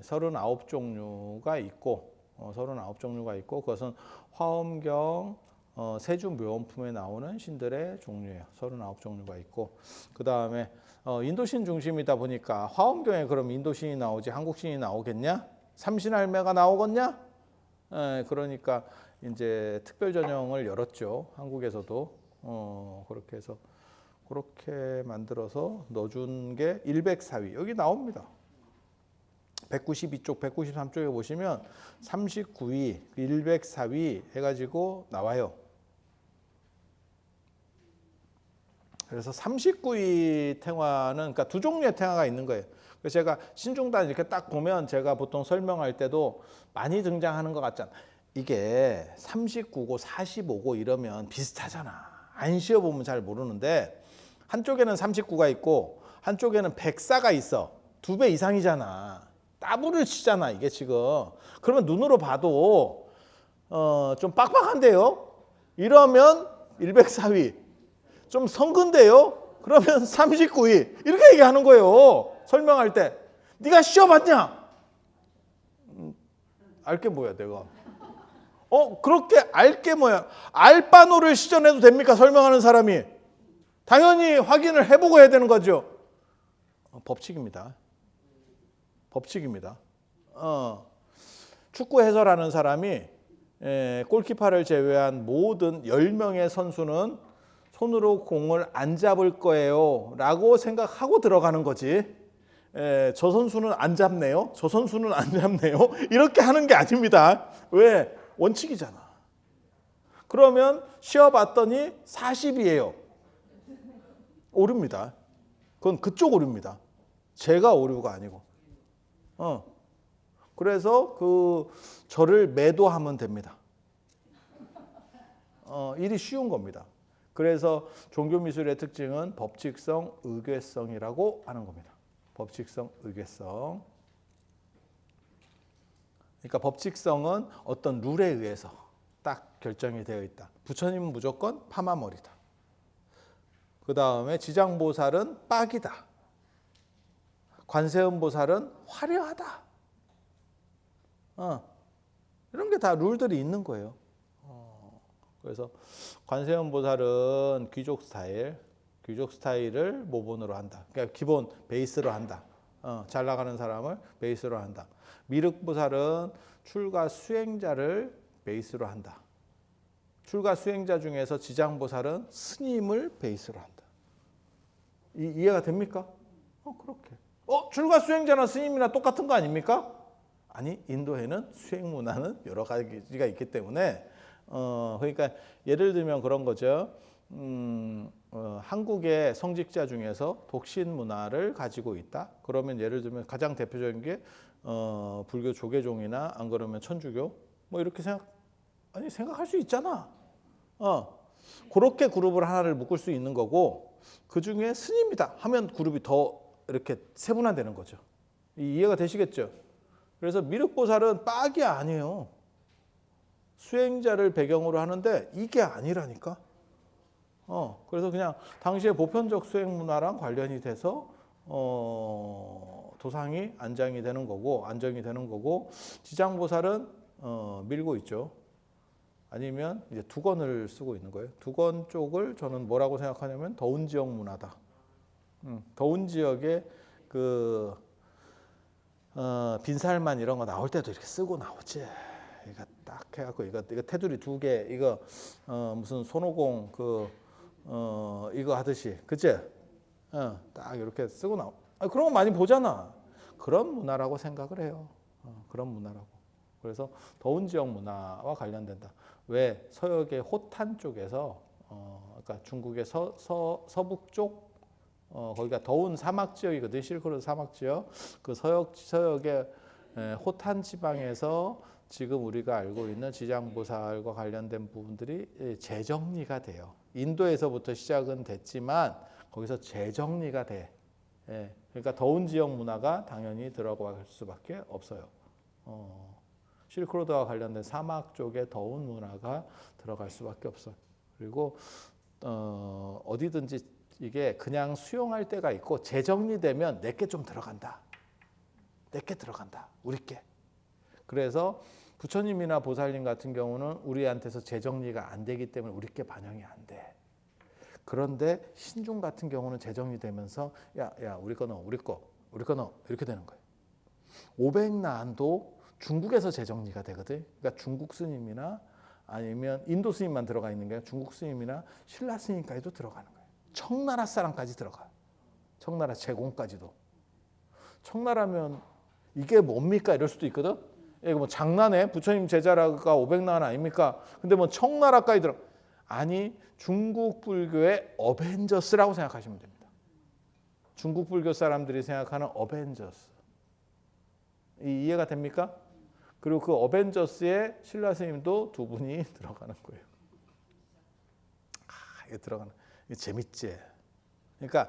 Speaker 1: 39종류가 있고, 39종류가 있고, 그것은 화엄경, 세주묘원품에 나오는 신들의 종류예요. 39종류가 있고, 그 다음에 인도신 중심이다 보니까 화엄경에 그럼 인도신이 나오지 한국신이 나오겠냐? 삼신할매가 나오겠냐? 그러니까 이제 특별 전형을 열었죠. 한국에서도. 그렇게 해서 그렇게 만들어서 넣어준 게 104위. 여기 나옵니다. 192쪽, 193쪽에 보시면 39위, 104위 해가지고 나와요. 그래서 39위 탱화는, 그러니까 두 종류의 탱화가 있는 거예요. 그래서 제가 신중단 이렇게 딱 보면 제가 보통 설명할 때도 많이 등장하는 것 같잖아. 이게 39고 45고 이러면 비슷하잖아. 안 씌워보면 잘 모르는데 한쪽에는 39가 있고 한쪽에는 104가 있어. 2배 이상이잖아. 따블을 치잖아 이게 지금. 그러면 눈으로 봐도 좀 빡빡한데요. 이러면 104위. 좀 성근데요. 그러면 39위. 이렇게 얘기하는 거예요. 설명할 때. 네가 씌워봤냐? 알게 뭐야 내가. 그렇게 알게 뭐야. 알바노를 시전해도 됩니까? 설명하는 사람이. 당연히 확인을 해보고 해야 되는 거죠. 법칙입니다. 법칙입니다. 축구 해설하는 사람이 골키퍼를 제외한 모든 10명의 선수는 손으로 공을 안 잡을 거예요 라고 생각하고 들어가는 거지. 저 선수는 안 잡네요. 저 선수는 안 잡네요. 이렇게 하는 게 아닙니다. 왜? 원칙이잖아. 그러면 쉬어봤더니 40이에요. 오류입니다. 그건 그쪽 오류입니다. 제가 오류가 아니고. 그래서 저를 매도하면 됩니다. 일이 쉬운 겁니다. 그래서 종교미술의 특징은 법칙성, 의궤성이라고 하는 겁니다. 법칙성, 의궤성. 그러니까 법칙성은 어떤 룰에 의해서 딱 결정이 되어 있다. 부처님은 무조건 파마머리다. 그 다음에 지장보살은 빡이다. 관세음보살은 화려하다. 이런 게 다 룰들이 있는 거예요. 그래서 관세음보살은 귀족 스타일을 모본으로 한다. 그러니까 기본 베이스로 한다. 잘 나가는 사람을 베이스로 한다. 미륵보살은 출가 수행자를 베이스로 한다. 출가 수행자 중에서 지장보살은 스님을 베이스로 한다. 이해가 됩니까? 그렇게. 출가 수행자나 스님이나 똑같은 거 아닙니까? 아니, 인도에는 수행 문화는 여러 가지가 있기 때문에 그러니까 예를 들면 그런 거죠. 한국의 성직자 중에서 독신 문화를 가지고 있다. 그러면 예를 들면 가장 대표적인 게 불교 조계종이나 안 그러면 천주교 뭐 이렇게 생각할 수 있잖아. 그렇게 그룹을 하나를 묶을 수 있는 거고 그 중에 스님이다 하면 그룹이 더 이렇게 세분화되는 거죠. 이해가 되시겠죠? 그래서 미륵보살은 빡이 아니에요. 수행자를 배경으로 하는데 이게 아니라니까. 그래서 그냥 당시의 보편적 수행 문화랑 관련이 돼서 도상이 안정이 되는 거고 지장보살은 밀고 있죠. 아니면 이제 두건을 쓰고 있는 거예요. 두건 쪽을 저는 뭐라고 생각하냐면 더운 지역 문화다. 더운 지역에 빈살만 이런 거 나올 때도 이렇게 쓰고 나오지. 이거 딱 해갖고 이거 테두리 2개 이거 무슨 손오공 이거 하듯이 그치? 딱 이렇게 쓰고 그런 거 많이 보잖아. 그런 문화라고 생각을 해요. 그런 문화라고. 그래서 더운 지역 문화와 관련된다. 왜 서역의 호탄 쪽에서 그러니까 중국의 서북쪽 거기가 더운 사막 지역이거든. 실크로드 사막 지역. 그 서역의 호탄 지방에서 지금 우리가 알고 있는 지장보살과 관련된 부분들이 재정리가 돼요. 인도에서부터 시작은 됐지만 거기서 재정리가 돼. 그러니까 더운 지역 문화가 당연히 들어갈 수밖에 없어요. 실크로드와 관련된 사막 쪽에 더운 문화가 들어갈 수밖에 없어요. 그리고 어디든지 이게 그냥 수용할 때가 있고 재정리되면 내게 좀 들어간다. 내게 들어간다. 우리께. 그래서 부처님이나 보살님 같은 경우는 우리한테서 재정리가 안 되기 때문에 우리께 반영이 안 돼. 그런데 신중 같은 경우는 재정리되면서 야 우리 거 넣어. 우리 거 넣어. 이렇게 되는 거예요. 500난도 중국에서 재정리가 되거든. 그러니까 중국 스님이나 아니면 인도 스님만 들어가 있는 게 아니라 중국 스님이나 신라 스님까지도 들어가는 거예요. 청나라 사람까지 들어가. 청나라 제공까지도. 청나라면 이게 뭡니까? 이럴 수도 있거든. 이거 뭐 장난해? 부처님 제자라가 500난 아닙니까? 근데 뭐 청나라까지 들어. 아니 중국 불교의 어벤져스라고 생각하시면 됩니다. 중국 불교 사람들이 생각하는 어벤져스. 이해가 됩니까? 그리고 그 어벤져스에 신라 스님도 2분이 들어가는 거예요. 들어가는. 재밌지. 그러니까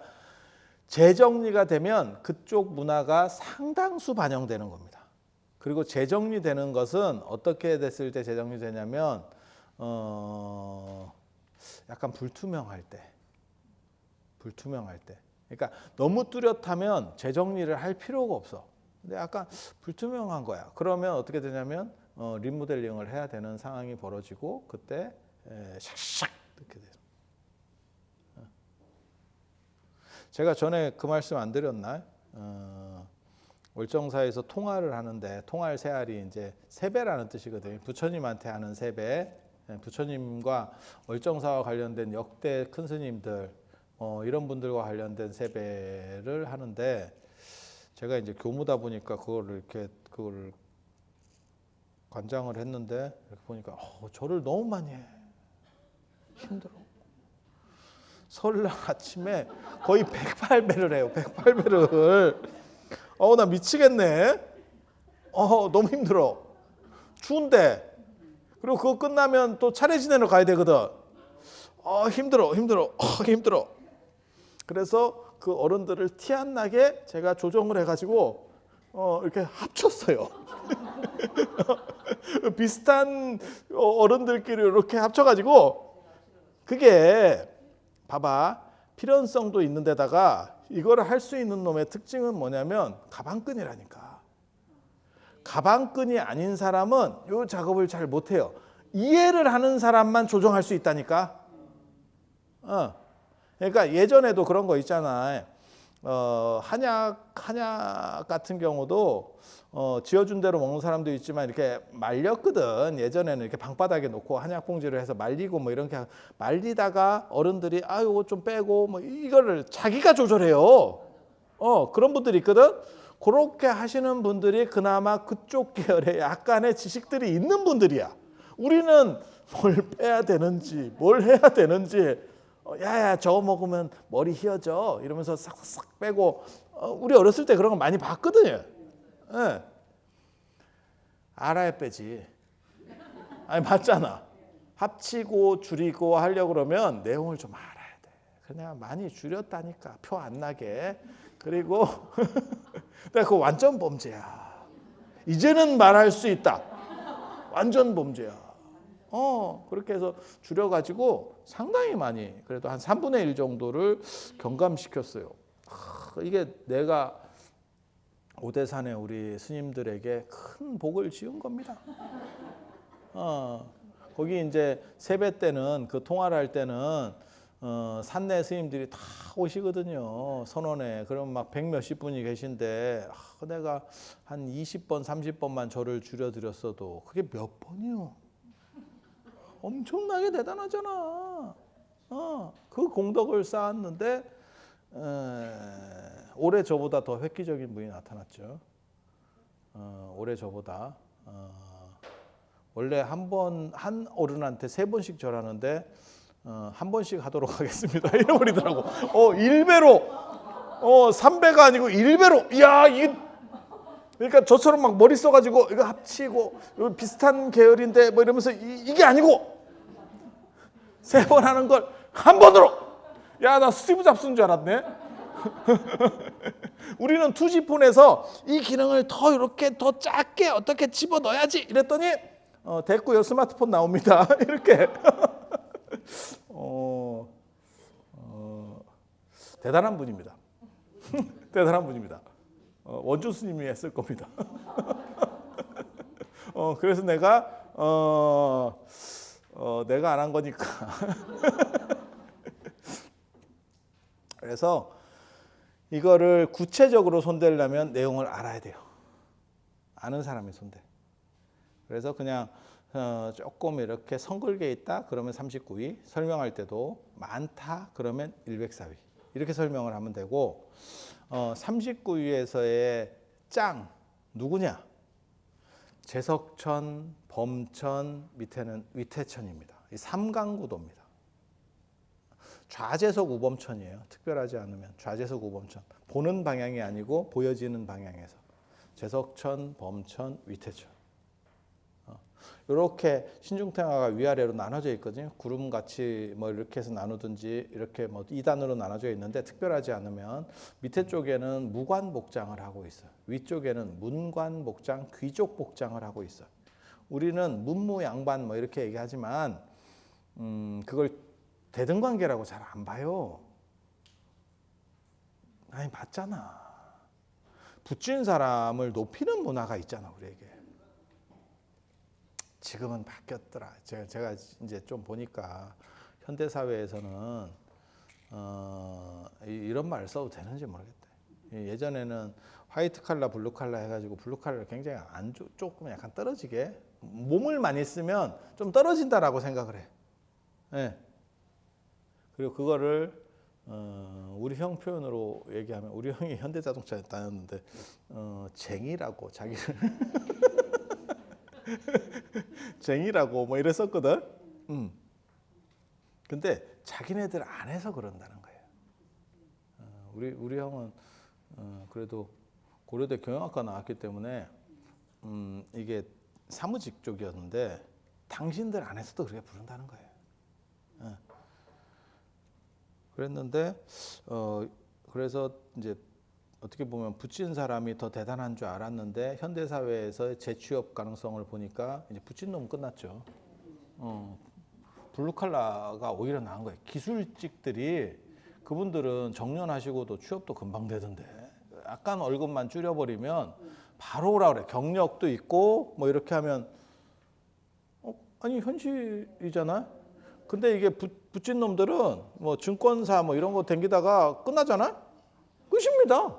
Speaker 1: 재정리가 되면 그쪽 문화가 상당수 반영되는 겁니다. 그리고 재정리되는 것은 어떻게 됐을 때 재정리되냐면 약간 불투명할 때. 그러니까 너무 뚜렷하면 재정리를 할 필요가 없어. 근데 약간 불투명한 거야. 그러면 어떻게 되냐면 리모델링을 해야 되는 상황이 벌어지고 그때 샥샥 이렇게 돼요. 제가 전에 그 말씀 안 드렸나요? 월정사에서 통화를 하는데 통할 세알이 이제 세배라는 뜻이거든요. 부처님한테 하는 세배. 부처님과 월정사와 관련된 역대 큰 스님들 이런 분들과 관련된 세배를 하는데 제가 이제 교무다 보니까 그걸 관장을 했는데 이렇게 보니까 절을 너무 많이 해. 힘들어. 설날 아침에 거의 108배를 해요. 108배를. 나 미치겠네. 너무 힘들어. 추운데. 그리고 그거 끝나면 또 차례 지내러 가야 되거든. 힘들어. 그래서 그 어른들을 티 안 나게 제가 조정을 해가지고 이렇게 합쳤어요. 비슷한 어른들끼리 이렇게 합쳐가지고 그게 봐봐 필연성도 있는 데다가 이거를 할 수 있는 놈의 특징은 뭐냐면 가방끈이라니까. 가방끈이 아닌 사람은 이 작업을 잘 못해요. 이해를 하는 사람만 조정할 수 있다니까. 그러니까 예전에도 그런 거 있잖아요. 한약 같은 경우도 지어준 대로 먹는 사람도 있지만 이렇게 말렸거든. 예전에는 이렇게 방바닥에 놓고 한약 봉지를 해서 말리고 뭐 이렇게 말리다가 어른들이 이거 좀 빼고 뭐 이거를 자기가 조절해요. 그런 분들이 있거든. 그렇게 하시는 분들이 그나마 그쪽 계열에 약간의 지식들이 있는 분들이야. 우리는 뭘 빼야 되는지 뭘 해야 되는지 야야 저거 먹으면 머리 휘어져 이러면서 싹싹 빼고 우리 어렸을 때 그런 거 많이 봤거든요. 네. 알아야 빼지. 아니 맞잖아. 합치고 줄이고 하려고 그러면 내용을 좀 알아야 돼. 그냥 많이 줄였다니까 표 안 나게. 그리고 근데 그거 완전 범죄야. 이제는 말할 수 있다. 완전 범죄야. 그렇게 해서 줄여가지고 상당히 많이 그래도 한 3분의 1 정도를 경감시켰어요. 이게 내가 오대산의 우리 스님들에게 큰 복을 지은 겁니다. 거기 이제 세배 때는 그 통화를 할 때는 산내 스님들이 다 오시거든요. 선원에. 그러면 막 100몇십 분이 계신데 내가 한 20번 30번만 절을 줄여드렸어도 그게 몇 번이요? 엄청나게 대단하잖아. 그 공덕을 쌓았는데 올해 저보다 더 획기적인 분이 나타났죠. 올해 저보다 원래 한 어른한테 3번씩 절하는데 한 번씩 하도록 하겠습니다. 이래버리더라고. 1배로 3배가 아니고 1배로. 이야 이게 그러니까 저처럼 막 머리 써가지고 이거 합치고 이거 비슷한 계열인데 뭐 이러면서 이게 아니고 3번 하는 걸 한 번으로. 야 나 스티브 잡스인 줄 알았네. 우리는 투지폰에서 이 기능을 더 이렇게 더 작게 어떻게 집어넣어야지 이랬더니 됐고요 스마트폰 나옵니다. 이렇게. 대단한 분입니다. 대단한 분입니다. 원주 스님이 했을 겁니다. 그래서 내가 내가 안 한 거니까. 그래서 이거를 구체적으로 손대려면 내용을 알아야 돼요. 아는 사람이 손대. 그래서 그냥 조금 이렇게 성글게 있다 그러면 39위, 설명할 때도 많다 그러면 104위 이렇게 설명을 하면 되고 39위에서의 짱 누구냐? 제석천, 범천, 밑에는 위태천입니다. 이 삼강구도입니다. 좌제석 우범천이에요. 특별하지 않으면 좌제석 우범천. 보는 방향이 아니고 보여지는 방향에서 제석천, 범천, 위태천. 이렇게 신중탱화가 위아래로 나눠져 있거든요. 구름같이 뭐 이렇게 해서 나누든지 이렇게 뭐 2단으로 나눠져 있는데 특별하지 않으면 밑에 쪽에는 무관복장을 하고 있어요. 위쪽에는 문관복장, 귀족복장을 하고 있어요. 우리는 문무양반 뭐 이렇게 얘기하지만 그걸 대등관계라고 잘 안 봐요. 아니 봤잖아. 부친 사람을 높이는 문화가 있잖아 우리에게. 지금은 바뀌었더라. 제가 이제 좀 보니까 현대 사회에서는 이런 말 써도 되는지 모르겠다. 예전에는 화이트 칼라, 블루 칼라 해가지고 블루 칼라를 굉장히 조금 약간 떨어지게 몸을 많이 쓰면 좀 떨어진다라고 생각을 해. 네. 그리고 그거를 우리 형 표현으로 얘기하면 우리 형이 현대자동차에 다녔는데 쟁이라고 자기를 쟁이라고 뭐 이랬었거든. 근데 자기네들 안에서 그런다는 거예요. 우리 형은 그래도 고려대 경영학과 나왔기 때문에 이게 사무직 쪽이었는데 당신들 안에서도 그렇게 부른다는 거예요. 그랬는데 그래서 이제 어떻게 보면 부친 사람이 더 대단한 줄 알았는데 현대 사회에서 재취업 가능성을 보니까 이제 부친 놈은 끝났죠. 블루칼라가 오히려 나은 거예요. 기술직들이 그분들은 정년하시고도 취업도 금방 되던데 약간 월급만 줄여버리면 바로 오라 그래. 경력도 있고 뭐 이렇게 하면 아니 현실이잖아. 근데 이게 부친 놈들은 뭐 증권사 뭐 이런 거 댕기다가 끝나잖아. 끝입니다.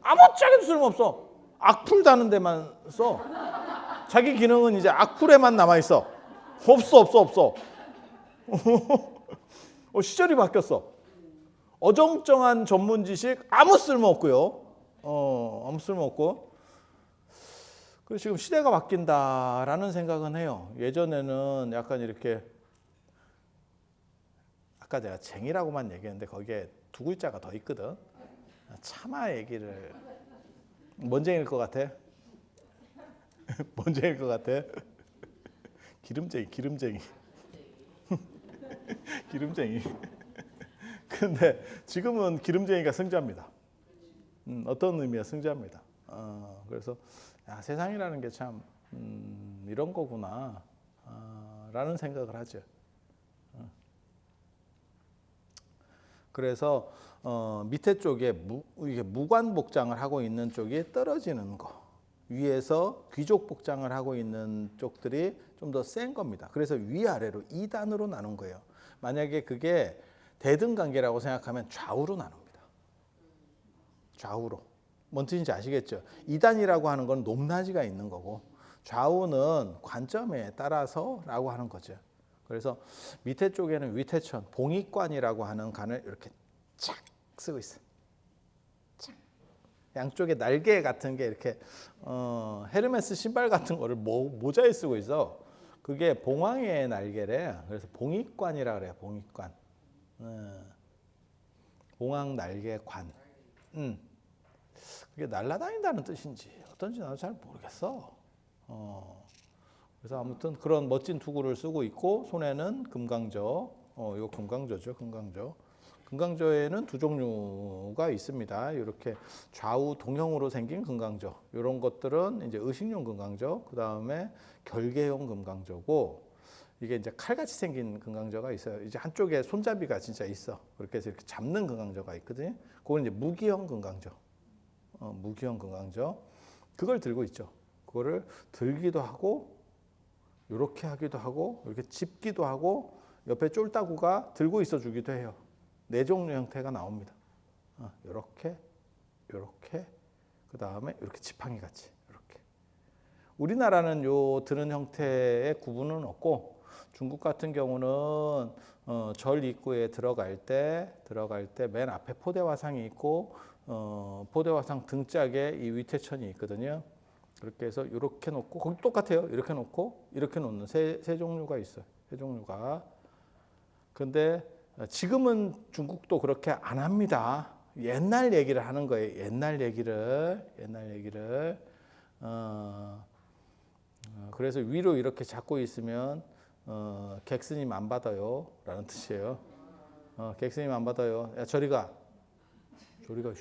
Speaker 1: 아무짝에도 쓸모없어. 악플 다는 데만 써. 자기 기능은 이제 악플에만 남아있어. 없어. 시절이 바뀌었어. 어정쩡한 전문 지식 아무 쓸모없고요. 아무 쓸모없고. 그래서 지금 시대가 바뀐다라는 생각은 해요. 예전에는 약간 이렇게 아까 제가 쟁이라고만 얘기했는데 거기에 두 글자가 더 있거든. 차마 얘기를 뭔쟁이일 것 같아? 뭔쟁이일 것 같아? 기름쟁이 기름쟁이. 근데 지금은 기름쟁이가 승자입니다. 어떤 의미야? 승자입니다. 그래서 야, 세상이라는 게 참 이런 거구나 라는 생각을 하죠. 그래서 밑에 쪽에 이게 무관 복장을 하고 있는 쪽이 떨어지는 거, 위에서 귀족 복장을 하고 있는 쪽들이 좀 더 센 겁니다. 그래서 위아래로 2단으로 나눈 거예요. 만약에 그게 대등관계라고 생각하면 좌우로 나눕니다. 좌우로. 뭔 뜻인지 아시겠죠? 2단이라고 하는 건 높낮이가 있는 거고 좌우는 관점에 따라서라고 하는 거죠. 그래서 밑에 쪽에는 위태천, 봉익관이라고 하는 관을 이렇게 착 쓰고 있어요. 착. 양쪽에 날개 같은 게 이렇게 헤르메스 신발 같은 거를 모자에 쓰고 있어. 그게 봉황의 날개래. 그래서 봉익관이라 그래요. 봉익관. 봉황 날개관. 그게 날아다닌다는 뜻인지 어떤지 나도 잘 모르겠어. 그래서 아무튼 그런 멋진 투구를 쓰고 있고 손에는 금강저, 이거 금강저죠, 금강저. 금강저에는 두 종류가 있습니다. 이렇게 좌우 동형으로 생긴 금강저. 이런 것들은 이제 의식용 금강저, 그 다음에 결계용 금강저고 이게 이제 칼같이 생긴 금강저가 있어요. 이제 한쪽에 손잡이가 진짜 있어. 그렇게 해서 이렇게 잡는 금강저가 있거든요. 그건 이제 무기형 금강저, 무기형 금강저. 그걸 들고 있죠. 그거를 들기도 하고. 이렇게 하기도 하고 이렇게 짚기도 하고 옆에 쫄따구가 들고 있어 주기도 해요. 네 종류 형태가 나옵니다. 이렇게 그 다음에 이렇게 지팡이 같이 이렇게. 우리나라는 요 드는 형태의 구분은 없고 중국 같은 경우는 절 입구에 들어갈 때 맨 앞에 포대화상이 있고 포대화상 등짝에 이 위태천이 있거든요. 그렇게 해서 이렇게 놓고 거기 똑같아요. 이렇게 놓고 이렇게 놓는 세 종류가 있어요. 세 종류가. 근데 지금은 중국도 그렇게 안 합니다. 옛날 얘기를 하는 거예요. 옛날 얘기를 그래서 위로 이렇게 잡고 있으면 객스님 안 받아요 라는 뜻이에요. 객스님 안 받아요. 야 저리 가. 저리 가.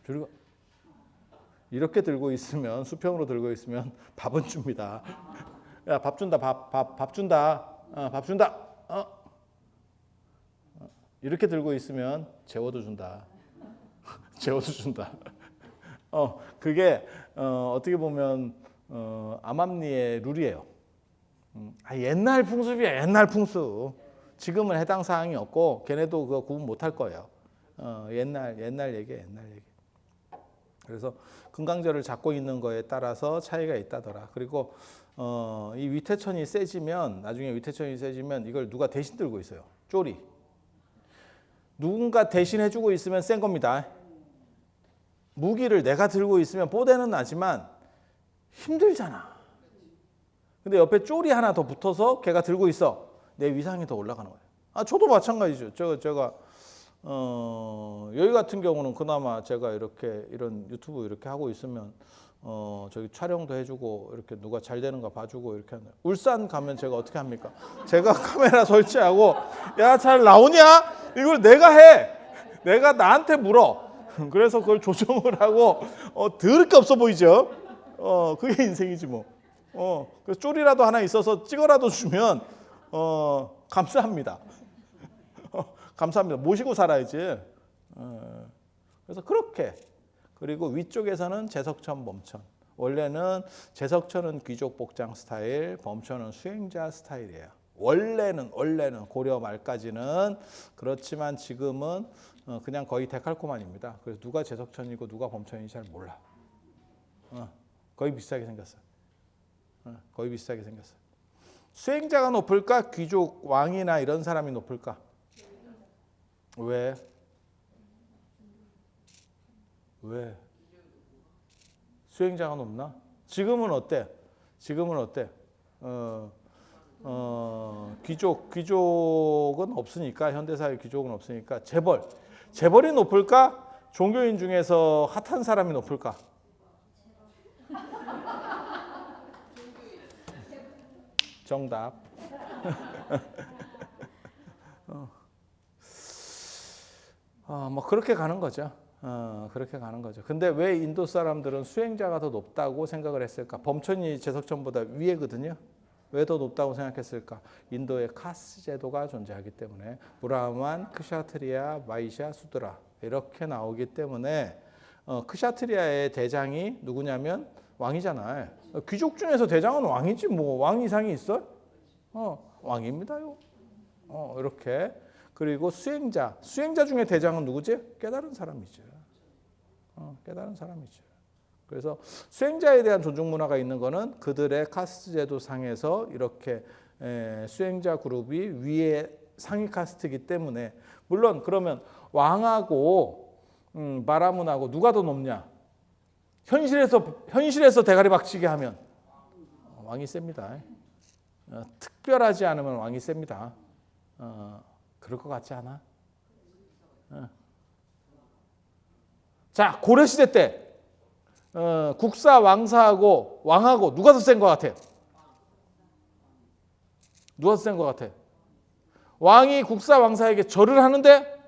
Speaker 1: 저리 가. 이렇게 들고 있으면 수평으로 들고 있으면 밥은 줍니다. 야 밥 준다. 밥 준다. 밥 준다. 이렇게 들고 있으면 재워도 준다. 재워도 준다. 그게 어떻게 보면 암암리의 룰이에요. 옛날 풍습이야. 옛날 풍습. 지금은 해당 사항이 없고 걔네도 그거 구분 못할 거예요. 옛날 얘기야. 옛날 얘기. 그래서 금강절을 잡고 있는 거에 따라서 차이가 있다더라. 그리고 이 위태천이 세지면 나중에 위태천이 세지면 이걸 누가 대신 들고 있어요. 쪼리. 누군가 대신 해주고 있으면 센 겁니다. 무기를 내가 들고 있으면 뽀대는 나지만 힘들잖아. 근데 옆에 쪼리 하나 더 붙어서 걔가 들고 있어. 내 위상이 더 올라가는 거예요. 저도 마찬가지죠. 제가 여기 같은 경우는 그나마 제가 이렇게 이런 유튜브 이렇게 하고 있으면 저기 촬영도 해주고 이렇게 누가 잘 되는 거 봐주고 이렇게 하는. 울산 가면 제가 어떻게 합니까? 제가 카메라 설치하고 야 잘 나오냐? 이걸 내가 해. 내가 나한테 물어. 그래서 그걸 조정을 하고 더럽게 없어 보이죠? 그게 인생이지 뭐. 그래서 쪼리라도 하나 있어서 찍어라도 주면 감사합니다. 감사합니다. 모시고 살아야지. 그래서 그렇게. 그리고 위쪽에서는 제석천, 범천. 원래는 제석천은 귀족 복장 스타일, 범천은 수행자 스타일이에요. 원래는 고려 말까지는. 그렇지만 지금은 그냥 거의 데칼코마니입니다. 그래서 누가 제석천이고 누가 범천인지 잘 몰라. 거의 비슷하게 생겼어요. 거의 비슷하게 생겼어요. 수행자가 높을까? 귀족, 왕이나 이런 사람이 높을까? 왜? 수행자가 높나? 지금은 어때? 귀족은 없으니까, 현대사회 귀족은 없으니까 재벌이 높을까? 종교인 중에서 핫한 사람이 높을까? 정답. 뭐 그렇게 가는 거죠. 그렇게 가는 거죠. 근데 왜 인도 사람들은 수행자가 더 높다고 생각을 했을까? 범천이 제석천보다 위에거든요. 왜 더 높다고 생각했을까? 인도의 카스 제도가 존재하기 때문에 브라만, 크샤트리아, 마이샤, 수드라 이렇게 나오기 때문에 크샤트리아의 대장이 누구냐면 왕이잖아요. 귀족 중에서 대장은 왕이지 뭐 왕 이상이 있어? 왕입니다요. 이렇게. 그리고 수행자 중에 대장은 누구지? 깨달은 사람이죠. 깨달은 사람이죠. 그래서 수행자에 대한 존중 문화가 있는 거는 그들의 카스트 제도 상에서 이렇게 수행자 그룹이 위에 상위 카스트이기 때문에. 물론 그러면 왕하고 바라문하고 누가 더 높냐? 현실에서 대가리 박치게 하면 왕이 셉니다. 특별하지 않으면 왕이 셉니다. 그럴 것 같지 않아? 자, 고려시대 때 국사 왕사하고 왕하고 누가 더 센 것 같아? 누가 더 센 것 같아? 왕이 국사 왕사에게 절을 하는데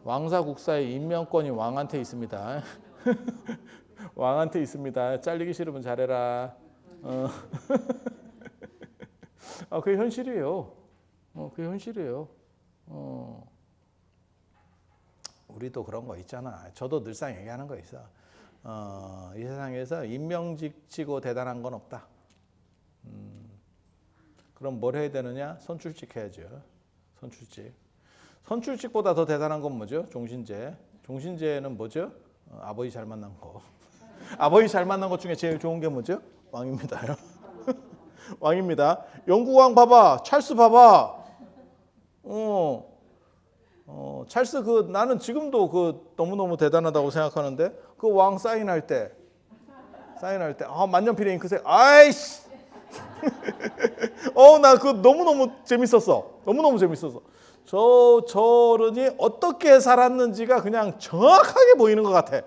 Speaker 1: 왕사 국사의 임명권이 왕한테 있습니다. 왕한테 있습니다. 잘리기 싫으면 잘해라. 그게 현실이에요. 그게 현실이에요. 우리도 그런 거 있잖아. 저도 늘상 얘기하는 거 있어. 이 세상에서 임명직치고 대단한 건 없다. 그럼 뭘 해야 되느냐? 선출직 해야죠. 선출직보다 더 대단한 건 뭐죠? 종신제. 종신제는 뭐죠? 아버지 잘 만난 거. 아버지 잘 만난 것 중에 제일 좋은 게 뭐죠? 왕입니다요. 왕입니다. 영국왕 봐봐. 찰스 봐봐. 찰스 나는 지금도 너무너무 대단하다고 생각하는데 그 왕 사인할 때 만년필 잉크색 아이씨. 나 그거 너무너무 재밌었어. 저 어른이 어떻게 살았는지가 그냥 정확하게 보이는 것 같아.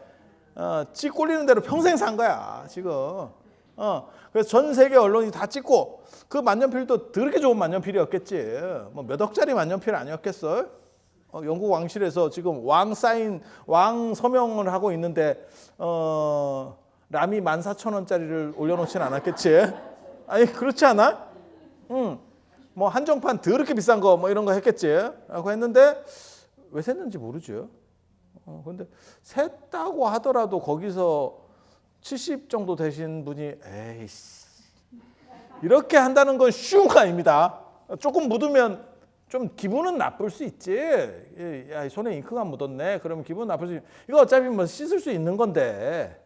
Speaker 1: 찍 꼴리는 대로 평생 산 거야 지금. 그래서 전 세계 언론이 다 찍고 그 만년필도 더럽게 좋은 만년필이었겠지. 뭐 몇 억짜리 만년필 아니었겠어? 영국 왕실에서 지금 왕 사인 왕 서명을 하고 있는데 람이 14,000원짜리를 올려놓진 않았겠지? 아니 그렇지 않아? 뭐 한정판 더럽게 비싼 거 뭐 이런 거 했겠지? 라고 했는데 왜 샜는지 모르죠. 근데 샜다고 하더라도 거기서 70 정도 되신 분이 에이씨 이렇게 한다는 건 쉬운 거 아닙니다. 조금 묻으면 좀 기분은 나쁠 수 있지. 야, 손에 잉크가 묻었네. 그러면 기분 나쁠 수 있지. 이거 어차피 뭐 씻을 수 있는 건데.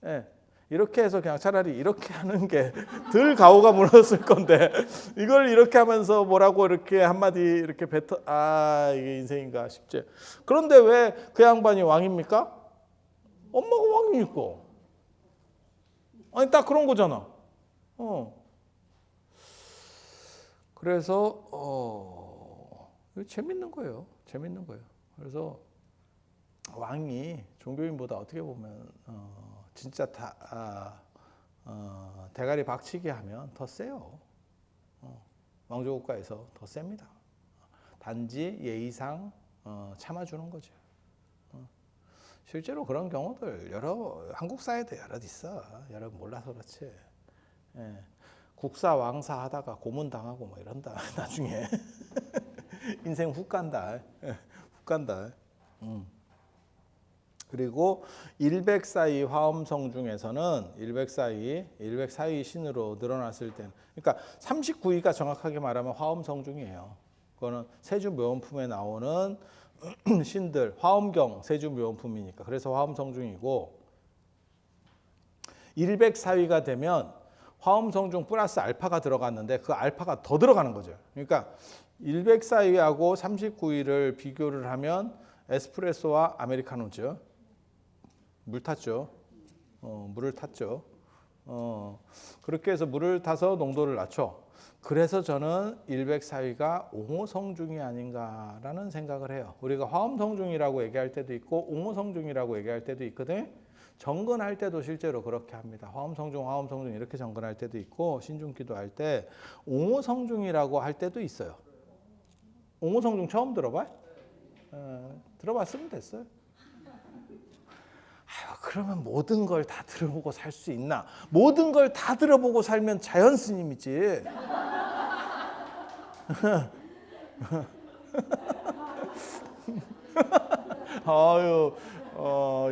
Speaker 1: 예. 이렇게 해서 그냥 차라리 이렇게 하는 게 덜 가오가 물었을 건데 이걸 이렇게 하면서 뭐라고 이렇게 한마디 이렇게 뱉어 이게 인생인가 싶지. 그런데 왜 그 양반이 왕입니까? 엄마가 왕이니까. 아니 딱 그런 거잖아. 그래서 이거 재밌는 거예요. 재밌는 거예요. 그래서 왕이 종교인보다 어떻게 보면 진짜 대가리 박치기 하면 더 세요. 왕조국가에서 더 셉니다. 단지 예의상 참아주는 거죠. 실제로 그런 경우들 한국 사회도 여러 있어. 여러분 몰라서 그렇지. 예. 국사 왕사 하다가 고문 당하고 뭐 이런다. 나중에 인생 훅 간다. 훅 간다. 그리고 일백사의 화엄성 중에서는 일백사의 신으로 늘어났을 때는 그러니까 39위가 정확하게 말하면 화엄성중이에요. 그거는 세주묘원품에 나오는 신들 화엄경 세주묘원품이니까 그래서 화엄성중이고 일백사위가 되면 화엄성중 플러스 알파가 들어갔는데 그 알파가 더 들어가는 거죠. 그러니까 일백사위하고 39위를 비교를 하면 에스프레소와 아메리카노죠. 물 탔죠. 물을 탔죠. 그렇게 해서 물을 타서 농도를 낮춰. 그래서 저는 일백사위가 옹호성중이 아닌가라는 생각을 해요. 우리가 화엄성중이라고 얘기할 때도 있고 옹호성중이라고 얘기할 때도 있거든. 정근할 때도 실제로 그렇게 합니다. 화엄성중, 화엄성중 이렇게 정근할 때도 있고 신중기도 할 때 옹호성중이라고 할 때도 있어요. 옹호성중 처음 들어봐? 들어봤으면 됐어요. 그러면 모든 걸 다 들어보고 살 수 있나? 모든 걸 다 들어보고 살면 자연 스님이지. 아유,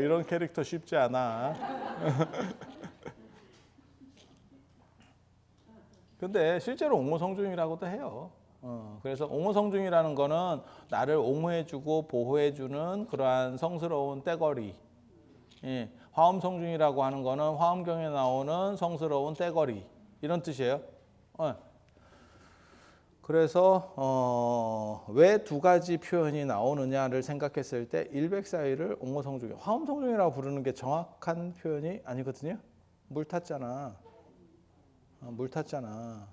Speaker 1: 이런 캐릭터 쉽지 않아. 근데 실제로 옹호성중이라고도 해요. 그래서 옹호성중이라는 거는 나를 옹호해주고 보호해주는 그러한 성스러운 떼거리. 예, 화엄성중이라고 하는 거는 화엄경에 나오는 성스러운 떼거리 이런 뜻이에요. 그래서 왜 두 가지 표현이 나오느냐를 생각했을 때 일백사위를 옹호성중, 화엄성중이라고 부르는 게 정확한 표현이 아니거든요. 물 탔잖아. 물 탔잖아.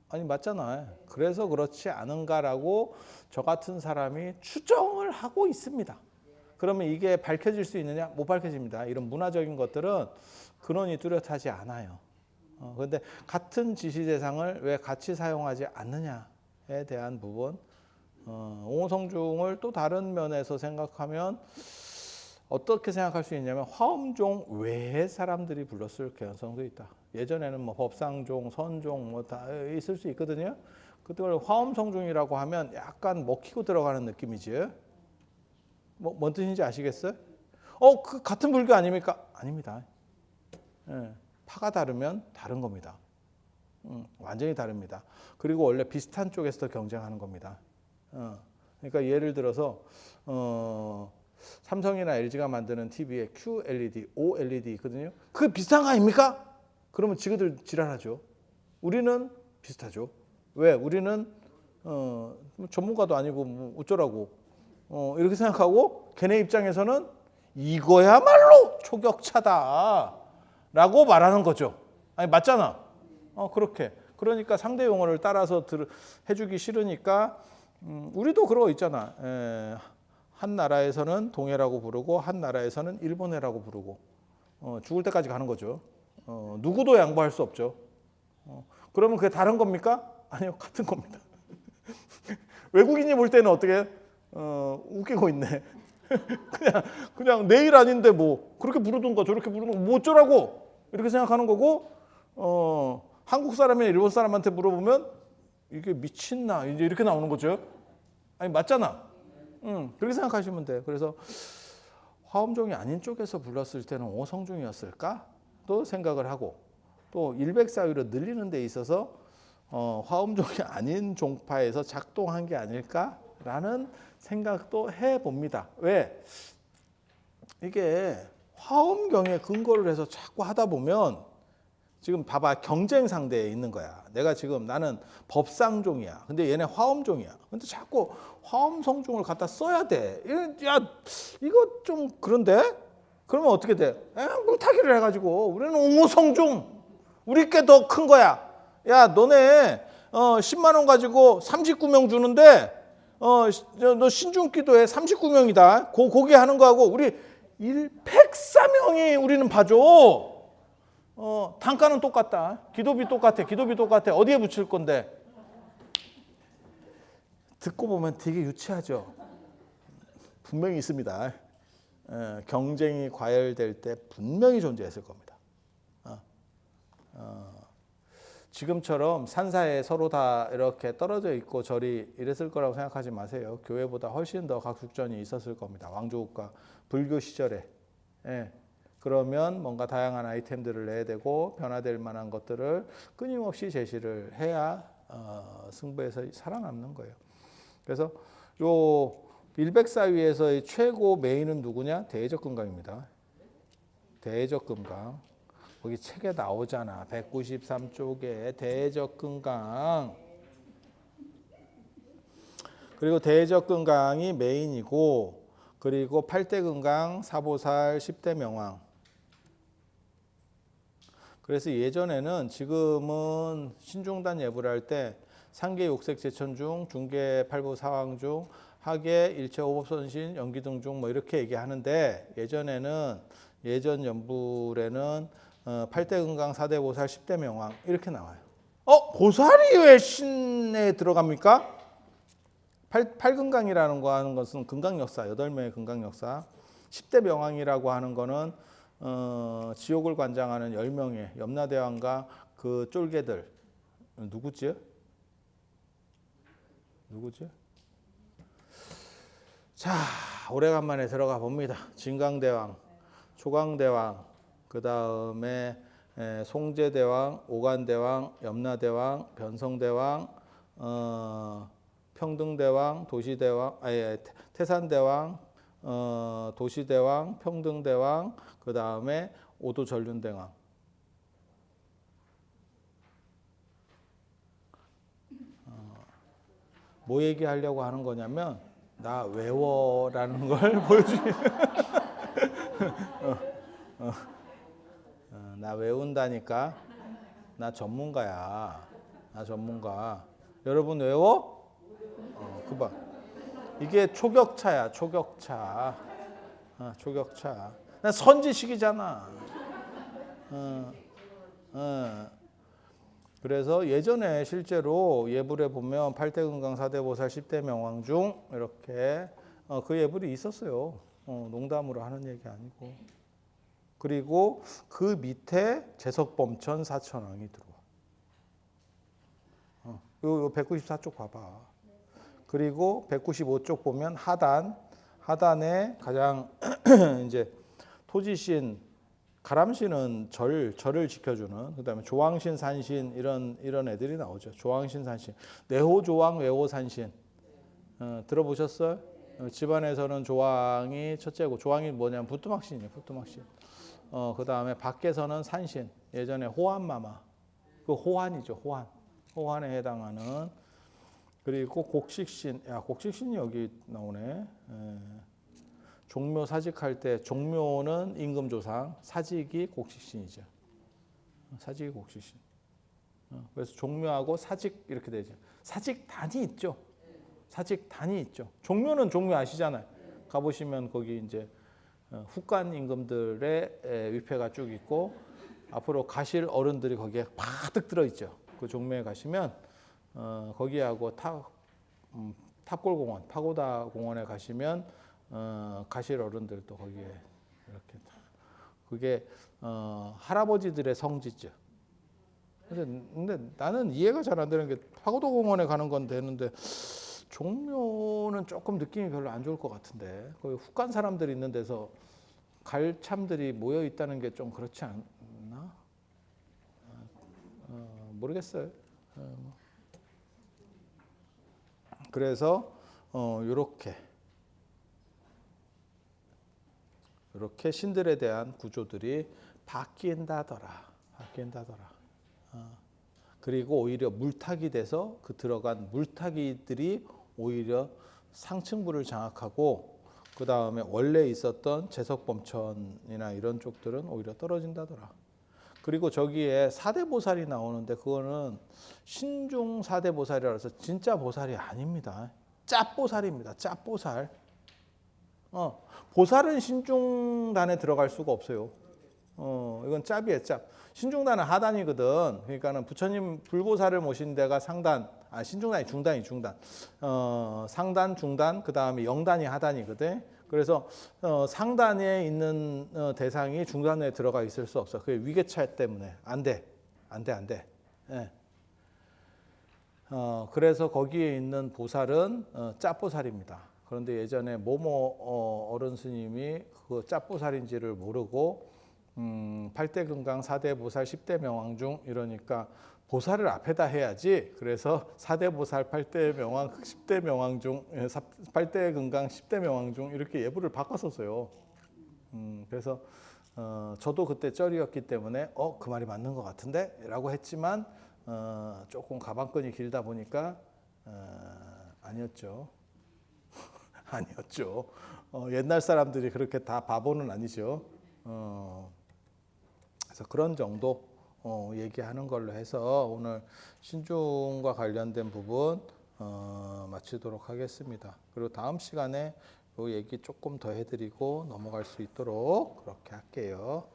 Speaker 1: 아니 맞잖아. 그래서 그렇지 않은가라고 저 같은 사람이 추정을 하고 있습니다. 그러면 이게 밝혀질 수 있느냐? 못 밝혀집니다. 이런 문화적인 것들은 근원이 뚜렷하지 않아요. 그런데 같은 지시대상을 왜 같이 사용하지 않느냐에 대한 부분 옹호성중을 또 다른 면에서 생각하면 어떻게 생각할 수 있냐면 화엄종 외의 사람들이 불렀을 가능성도 있다. 예전에는 뭐 법상종, 선종 뭐 다 있을 수 있거든요. 그걸 화엄성중이라고 하면 약간 먹히고 들어가는 느낌이지. 뭔 뜻인지 아시겠어요? 그 같은 불교 아닙니까? 아닙니다. 예, 파가 다르면 다른 겁니다. 완전히 다릅니다. 그리고 원래 비슷한 쪽에서 경쟁하는 겁니다. 그러니까 예를 들어서 삼성이나 LG가 만드는 TV에 QLED, OLED 있거든요. 그 비슷한 거 아닙니까? 그러면 지그들 지랄하죠. 우리는 비슷하죠. 왜? 우리는 전문가도 아니고 뭐 어쩌라고 이렇게 생각하고 걔네 입장에서는 이거야말로 초격차다라고 말하는 거죠. 아니 맞잖아. 그렇게. 그러니까 상대 용어를 따라서 해주기 싫으니까 우리도 그러고 있잖아. 한 나라에서는 동해라고 부르고 한 나라에서는 일본해라고 부르고 죽을 때까지 가는 거죠. 누구도 양보할 수 없죠. 그러면 그게 다른 겁니까? 아니요, 같은 겁니다. 외국인이 볼 때는 어떻게 웃기고 있네. 그냥 내 일 아닌데 뭐 그렇게 부르든가 저렇게 부르든가 뭐 어쩌라고 이렇게 생각하는 거고 한국 사람이나 일본 사람한테 물어보면 이게 미친나 이제 이렇게 나오는 거죠. 아니 맞잖아. 그렇게 생각하시면 돼. 그래서 화엄종이 아닌 쪽에서 불렀을 때는 오성종이었을까?도 생각을 하고 또 일백사위로 늘리는 데 있어서 화엄종이 아닌 종파에서 작동한 게 아닐까라는 생각도 해봅니다. 왜? 이게 화엄경에 근거를 해서 자꾸 하다 보면 지금 봐봐 경쟁 상대에 있는 거야. 내가 지금 나는 법상종이야. 근데 얘네 화엄종이야. 근데 자꾸 화엄성종을 갖다 써야 돼. 야 이거 좀 그런데? 그러면 어떻게 돼? 물타기를 해가지고 우리는 오성종 우리 게 더 큰 거야. 야 너네 10만 원 가지고 39명 주는데 너 신중기도에 39명이다. 고기 하는 거하고 우리 104명이 우리는 봐줘. 단가는 똑같다. 기도비 똑같아. 기도비 똑같아. 어디에 붙일 건데? 듣고 보면 되게 유치하죠. 분명히 있습니다. 경쟁이 과열될 때 분명히 존재했을 겁니다. 지금처럼 산사에 서로 다 이렇게 떨어져 있고 절이 이랬을 거라고 생각하지 마세요. 교회보다 훨씬 더 각축전이 있었을 겁니다. 왕조국가 불교 시절에. 그러면 뭔가 다양한 아이템들을 내야 되고 변화될 만한 것들을 끊임없이 제시를 해야 승부에서 살아남는 거예요. 그래서 요 일백사위에서의 최고 메인은 누구냐? 대적금강입니다. 대적금강. 거기 책에 나오잖아. 193쪽에 대적금강. 그리고 대적금강이 메인이고 그리고 8대금강, 사보살, 10대 명왕. 그래서 예전에는 지금은 신중단 예불 할 때 상계 육색 제천중, 중계 팔부 사왕중, 하계 일체 오법선신, 연기등중 뭐 이렇게 얘기하는데 예전에는 예전 연불에는 8대 금강, 4대 보살, 10대 명왕 이렇게 나와요. 보살이 왜 신에 들어갑니까? 8금강이라는 거 하는 것은 금강역사, 8명의 금강역사. 10대 명왕이라고 하는 거는 지옥을 관장하는 10명의 염라대왕과 그 쫄개들. 누구지? 자, 오래간만에 들어가 봅니다. 진강대왕, 초강대왕, 그 다음에 송제대왕, 오간대왕, 염라대왕, 변성대왕, 평등대왕, 도시대왕, 태산대왕, 도시대왕, 평등대왕, 그 다음에 오도전륜대왕. 뭐 얘기하려고 하는 거냐면 나 외워라는 걸 보여주기. 나 외운다니까. 나 전문가야. 나 전문가. 여러분 외워? 그 봐. 이게 초격차야. 초격차. 초격차. 나 선지식이잖아. 그래서 예전에 실제로 예불에 보면 8대 금강, 4대 보살, 10대 명왕 중 이렇게 그 예불이 있었어요. 농담으로 하는 얘기 아니고. 그리고 그 밑에 제석범천 사천왕이 들어와. 요 194쪽 봐봐. 그리고 195쪽 보면 하단에 가장 이제 토지신, 가람신은 절을 지켜주는, 그다음에 조왕신, 산신 이런 애들이 나오죠. 조왕신, 산신, 내호조왕, 외호산신 들어보셨어요? 집안에서는 조왕이 첫째고, 조왕이 뭐냐면 부뚜막신이에요. 부뚜막신. 그다음에 밖에서는 산신. 예전에 호환마마, 그 호환이죠. 호환에 해당하는. 그리고 곡식신. 야, 곡식신이 여기 나오네. 종묘 사직할 때 종묘는 임금조상, 사직이 곡식신이죠. 사직이 곡식신. 그래서 종묘하고 사직 이렇게 되죠. 사직단이 있죠. 사직단이 있죠. 종묘는 종묘 아시잖아요. 가보시면 거기 이제 후관 임금들의 위패가 쭉 있고 앞으로 가실 어른들이 거기에 가득 들어 있죠. 그 종묘에 가시면 거기하고 탑골공원, 파고다 공원에 가시면 가실 어른들도 거기에 이렇게 그게 할아버지들의 성지죠. 근데 나는 이해가 잘 안 되는 게 파고다 공원에 가는 건 되는데 종묘는 조금 느낌이 별로 안 좋을 것 같은데 거기 후관 사람들이 있는 데서 갈참들이 모여 있다는 게 좀 그렇지 않나? 모르겠어요. 그래서 이렇게 신들에 대한 구조들이 바뀐다더라. 그리고 오히려 물타기 돼서 그 들어간 물타기들이 오히려 상층부를 장악하고 그 다음에 원래 있었던 제석범천이나 이런 쪽들은 오히려 떨어진다더라. 그리고 저기에 사대보살이 나오는데 그거는 신중 사대보살이라 해서 진짜 보살이 아닙니다. 짭보살입니다. 짭보살. 보살은 신중단에 들어갈 수가 없어요. 이건 짭이에요, 짭. 신중단은 하단이거든. 그러니까는 부처님 불보살을 모신 데가 상단, 신중단이 중단. 상단, 중단, 그 다음에 영단이 하단이거든. 그래서 상단에 있는 대상이 중단에 들어가 있을 수 없어. 그게 위계차 때문에 안 돼. 예. 그래서 거기에 있는 보살은 짭보살입니다. 그런데 예전에 모모 어른 스님이 그 짭보살인지를 모르고 8대 금강, 4대 보살, 10대 명왕 중 이러니까 보살을 앞에다 해야지. 그래서 4대 보살, 8대 명왕, 10대 명왕 중 8대 금강, 10대 명왕 중 이렇게 예부를 바꿨었어요. 그래서 저도 그때 쩔이었기 때문에 그 말이 맞는 것 같은데 라고 했지만 조금 가방끈이 길다 보니까 아니었죠. 아니었죠. 옛날 사람들이 그렇게 다 바보는 아니죠. 그래서 그런 정도 얘기하는 걸로 해서 오늘 신중과 관련된 부분 마치도록 하겠습니다. 그리고 다음 시간에 이 얘기 조금 더 해드리고 넘어갈 수 있도록 그렇게 할게요.